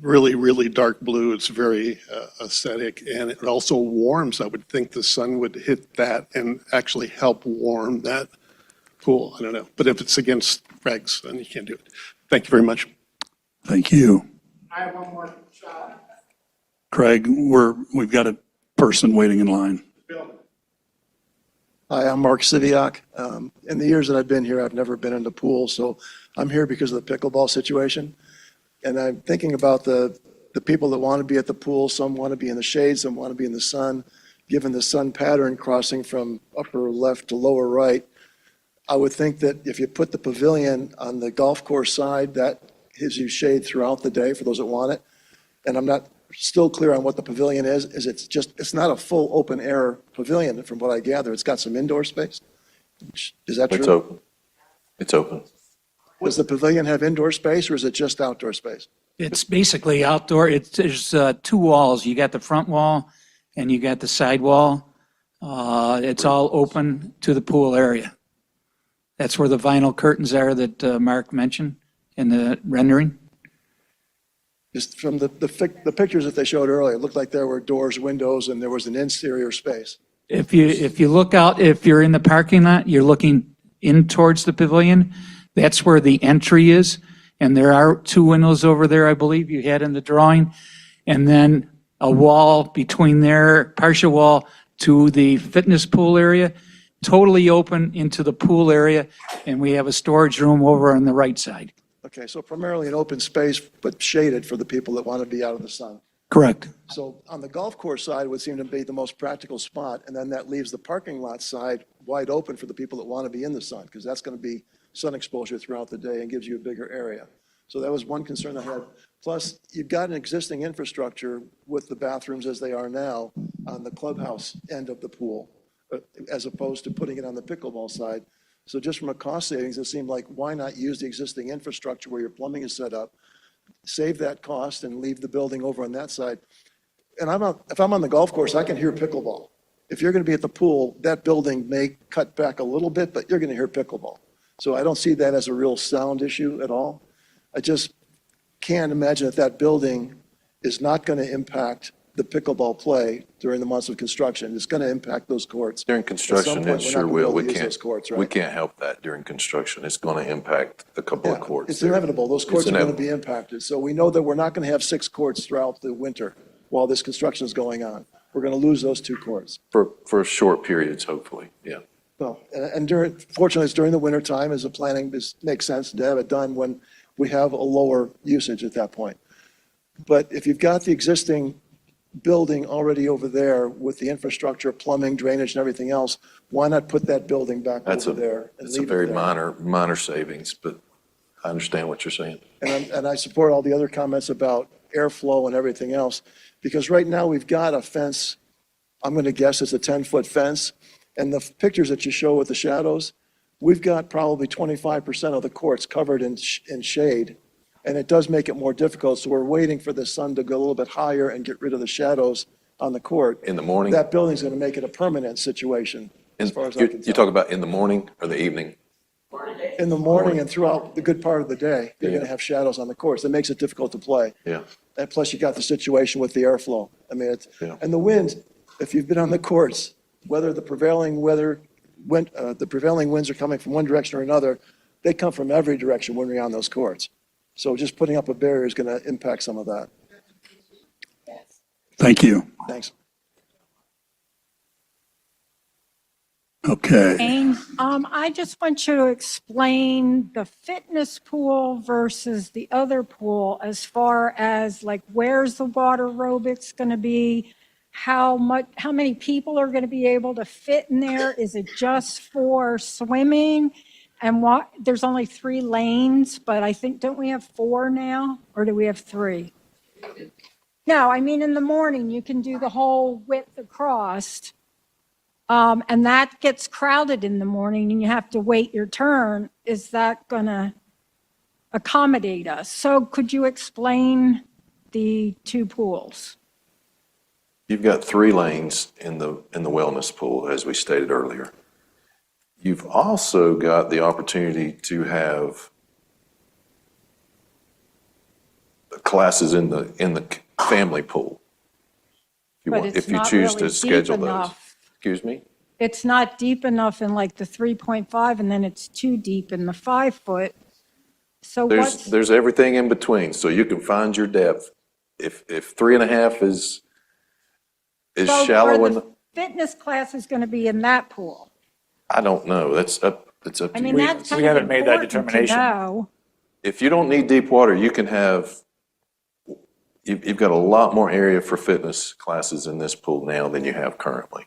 really dark blue. It's very aesthetic, and it also warms. I would think the sun would hit that and actually help warm that pool. I don't know, but if it's against regs, then you can't do it. Thank you very much. Thank you. I have one more shot. Craig, we've got a person waiting in line. Hi, I'm Mark Siviak. In the years that I've been here, I've never been in the pool, so I'm here because of the pickleball situation. And I'm thinking about the people that want to be at the pool. Some want to be in the shade, some want to be in the sun. Given the sun pattern crossing from upper left to lower right, I would think that if you put the pavilion on the golf course side, that gives you shade throughout the day for those that want it. And I'm not still clear on what the pavilion is. It's not a full open air pavilion from what I gather. It's got some indoor space. Is that true? It's open. It's open. Does the pavilion have indoor space or is it just outdoor space? It's basically outdoor. There's two walls. You got the front wall and you got the side wall. It's all open to the pool area. That's where the vinyl curtains are that Mark mentioned in the rendering. Just from the pictures that they showed earlier, it looked like there were doors, windows, and there was an interior space. If you look out, if you're in the parking lot, you're looking in towards the pavilion. That's where the entry is. And there are two windows over there, I believe you had in the drawing. And then a wall between there, partial wall to the fitness pool area, totally open into the pool area. And we have a storage room over on the right side. Okay, so primarily an open space, but shaded for the people that want to be out of the sun. Correct. So on the golf course side would seem to be the most practical spot, and then that leaves the parking lot side wide open for the people that want to be in the sun, because that's going to be sun exposure throughout the day and gives you a bigger area. So that was one concern I had. Plus, you've got an existing infrastructure with the bathrooms as they are now on the clubhouse end of the pool, as opposed to putting it on the pickleball side. So just from a cost savings, it seemed like, why not use the existing infrastructure where your plumbing is set up, save that cost and leave the building over on that side? And if I'm on the golf course, I can hear pickleball. If you're going to be at the pool, that building may cut back a little bit, but you're going to hear pickleball. So I don't see that as a real sound issue at all. I just can't imagine that building is not going to impact the pickleball play during the months of construction. It's going to impact those courts. During At some construction, point, it we're sure not will. gonna We be able to use can't, those courts, we right? can't help that during construction. It's going to impact a couple of Yeah, courts. it's there. inevitable. Those courts It's are going to inevitable. be impacted. So we know that we're not going to have 6 courts throughout the winter while this construction is going on. We're going to lose those 2 courts. For short periods, hopefully, yeah. Well, and fortunately, it's during the winter time as the planning makes sense to have it done when we have a lower usage at that point. But if you've got the existing building already over there with the infrastructure, plumbing, drainage, and everything else, why not put that building back over there and It's a leave it very there? minor savings, but I understand what you're saying. And I support all the other comments about airflow and everything else, because right now we've got a fence, I'm going to guess it's a 10-foot fence, and the pictures that you show with the shadows, we've got probably 25% of the courts covered in shade, and it does make it more difficult, so we're waiting for the sun to go a little bit higher and get rid of the shadows on the court. In the morning? That building's going to make it a permanent situation, as far as I can You tell. talk about in the morning or the evening? In the morning and throughout the good part of the day, you're going to have shadows on the courts. It makes it difficult to play. Yeah. And plus, you got the situation with the airflow. I mean, Yeah. and the wind, if you've been on the courts, whether the prevailing winds are coming from one direction or another, they come from every direction when we're on those courts. So just putting up a barrier is going to impact some of that. Thank you. Thanks. Okay. I just want you to explain the fitness pool versus the other pool as far as like where's the water aerobics going to be? How many people are going to be able to fit in there? Is it just for swimming? And there's only 3 lanes, but I think, don't we have 4 now? Or do we have 3? No, I mean, in the morning, you can do the whole width across. And that gets crowded in the morning and you have to wait your turn. Is that going to accommodate us? So could you explain the 2 pools? You've got 3 lanes in the wellness pool, as we stated earlier. You've also got the opportunity to have classes in the family pool. If you choose to schedule those. Excuse me? It's not deep enough in like the 3.5 and then it's too deep in the 5 foot. So There's everything in between, so you can find your depth. If 3.5 is shallow in the, fitness class is going to be in that pool. I don't know. It's up to I mean, you. that's kind We of haven't made that important to determination. know. If you don't need deep water, you can have, you've got a lot more area for fitness classes in this pool now than you have currently.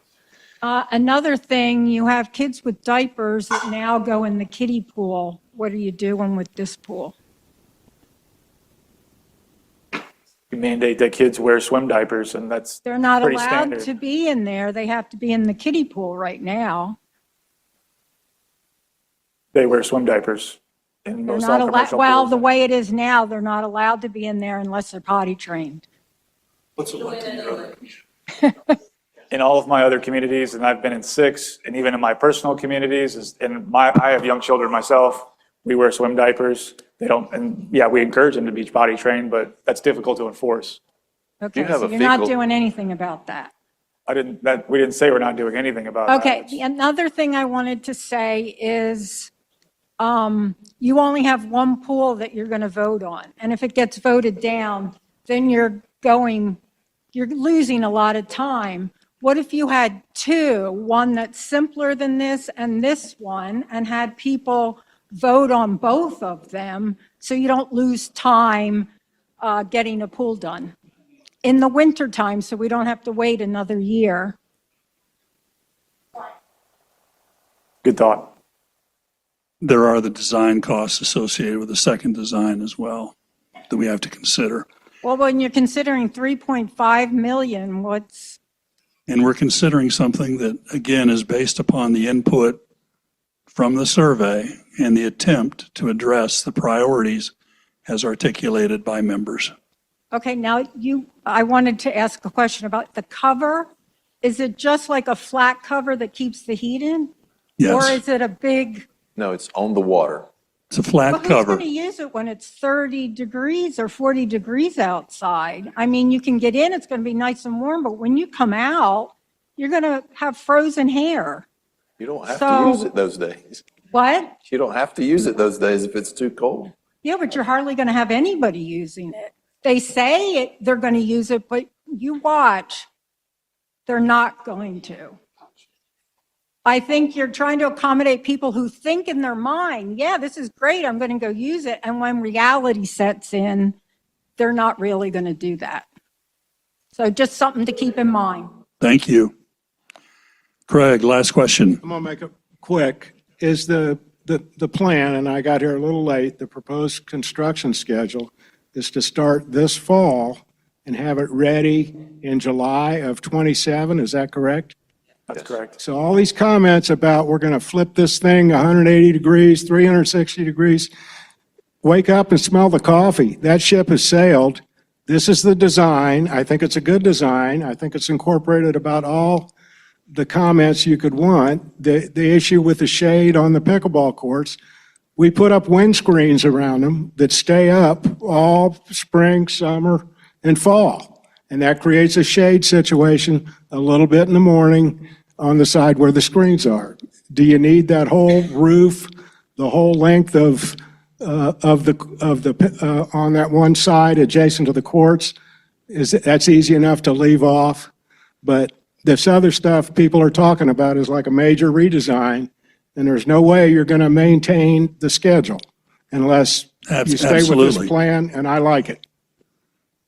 Another thing, you have kids with diapers that now go in the kiddie pool. What are you doing with this pool? We mandate that kids wear swim diapers, and that's They're not pretty allowed standard. to be in there. They have to be in the kiddie pool right now. They wear swim diapers in They're most not all allowed, commercial well, pools. the way it is now, they're not allowed to be in there unless they're potty trained. In all of my other communities, and I've been in 6, and even in my personal communities, I have young children myself, we wear swim diapers. They don't, and yeah, we encourage them to be potty trained, but that's difficult to enforce. Okay, have so a you're not fecal- doing anything about that. We didn't say we're not doing anything about that. Okay, another thing I wanted to say is you only have 1 pool that you're going to vote on. And if it gets voted down, then you're losing a lot of time. What if you had 2, one that's simpler than this and this one, and had people vote on both of them so you don't lose time getting a pool done in the wintertime so we don't have to wait another year? Good thought. there are the design costs associated with the second design as well that we have to consider. Well, when you're considering 3.5 million, what's, And we're considering something that, again, is based upon the input from the survey and the attempt to address the priorities as articulated by members. okay, now I wanted to ask a question about the cover. Is it just like a flat cover that keeps the heat in? Yes. Or is it a big, No, it's on the water. It's a flat well, who's cover. going to use it when it's 30 degrees or 40 degrees outside? I mean, you can get in, it's going to be nice and warm, but when you come out, you're going to have frozen hair. You don't have So- to use it those days. What? You don't have to use it those days if it's too cold. Yeah, but you're hardly going to have anybody using it. They say they're going to use it, but you watch, they're not going to. I think you're trying to accommodate people who think in their mind, yeah, this is great, I'm going to go use it. And when reality sets in, they're not really going to do that. So just something to keep in mind. Thank you. Craig, last question. I'm going to make it quick. Is the plan, and I got here a little late, the proposed construction schedule is to start this fall and have it ready in July of 27, is that correct? That's correct. So all these comments about we're going to flip this thing 180 degrees, 360 degrees, wake up and smell the coffee. That ship has sailed. This is the design. I think it's a good design. I think it's incorporated about all the comments you could want. The issue with the shade on the pickleball courts, we put up windscreens around them that stay up all spring, summer, and fall. And that creates a shade situation a little bit in the morning on the side where the screens are. Do you need that whole roof, the whole length of the on that one side adjacent to the courts? That's easy enough to leave off, but this other stuff people are talking about is like a major redesign, and there's no way you're going to maintain the schedule unless you stay with Absolutely. this plan, and I like it.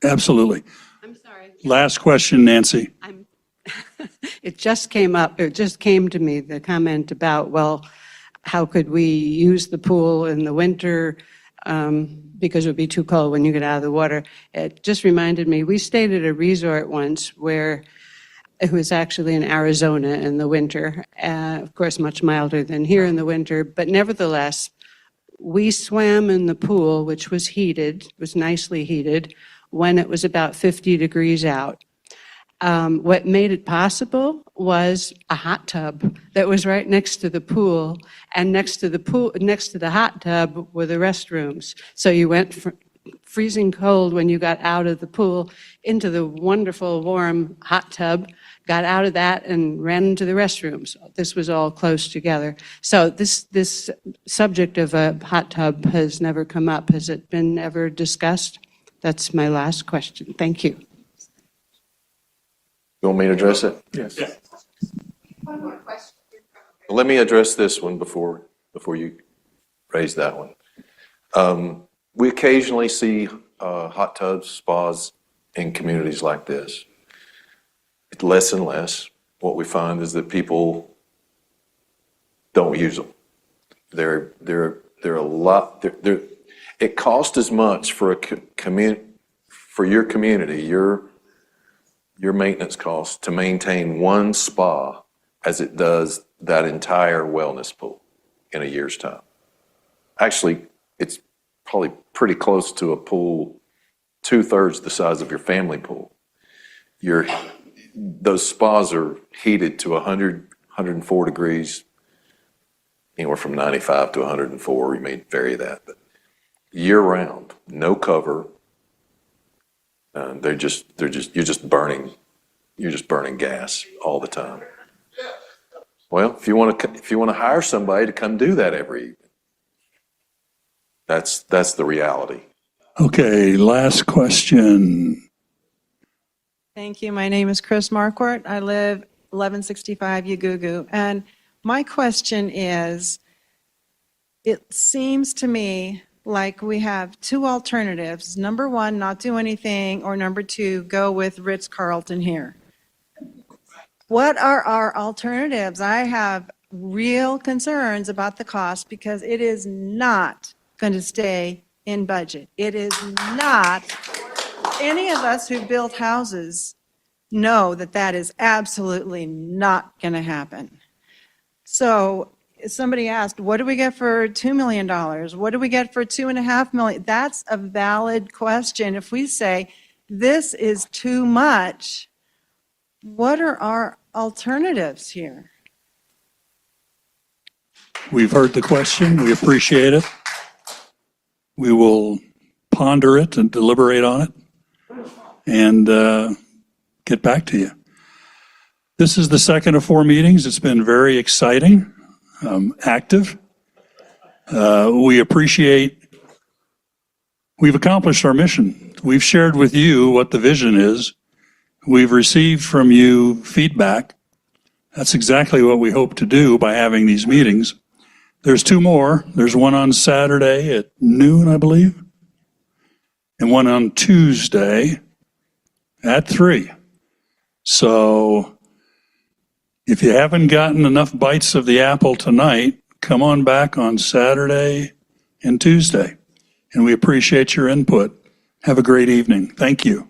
Absolutely. I'm sorry. Last question, Nancy. It just came up, it just came to me, the comment about, well, how could we use the pool in the winter because it would be too cold when you get out of the water. It just reminded me, we stayed at a resort once where it was actually in Arizona in the winter, of course, much milder than here in the winter, but nevertheless, we swam in the pool, which was heated, was nicely heated, when it was about 50 degrees out. What made it possible was a hot tub that was right next to the pool, and next to the hot tub were the restrooms. So you went from freezing cold when you got out of the pool into the wonderful warm hot tub, got out of that and ran into the restrooms. This was all close together. So this subject of a hot tub has never come up. Has it been ever discussed? That's my last question. Thank you. You want me to address it? Yes. One more question. Let me address this one before you raise that one. We occasionally see hot tubs, spas in communities like this. It's less and less. What we find is that people don't use them. They're a lot. It costs as much for for your community, your maintenance costs to maintain one spa as it does that entire wellness pool in a year's time. Actually, it's probably pretty close to a pool 2/3 the size of your family pool. Those spas are heated to 100, 104 degrees, anywhere from 95 to 104. You may vary that, but year round, no cover. You're just burning gas all the time. Well, if you want to hire somebody to come do that every evening, that's the reality. Okay, last question. Thank you. My name is Chris Marquardt. I live 1165 Yagugu. And my question is, it seems to me like we have two alternatives. Number one, not do anything, or number two, go with Ritz-Carlton here. What are our alternatives? I have real concerns about the cost because it is not going to stay in budget. It is not, any of us who built houses know that that is absolutely not going to happen. So somebody asked, what do we get for $2 million? What do we get for $2.5 million? That's a valid question. If we say this is too much, what are our alternatives here? We've heard the question. We appreciate it. We will ponder it and deliberate on it and get back to you. This is the second of 4 meetings. It's been very exciting, active. We appreciate, we've accomplished our mission. We've shared with you what the vision is. We've received from you feedback. That's exactly what we hope to do by having these meetings. There's 2 more. There's one on Saturday at noon, I believe, and one on Tuesday at 3. So if you haven't gotten enough bites of the apple tonight, come on back on Saturday and Tuesday. And we appreciate your input. Have a great evening. Thank you.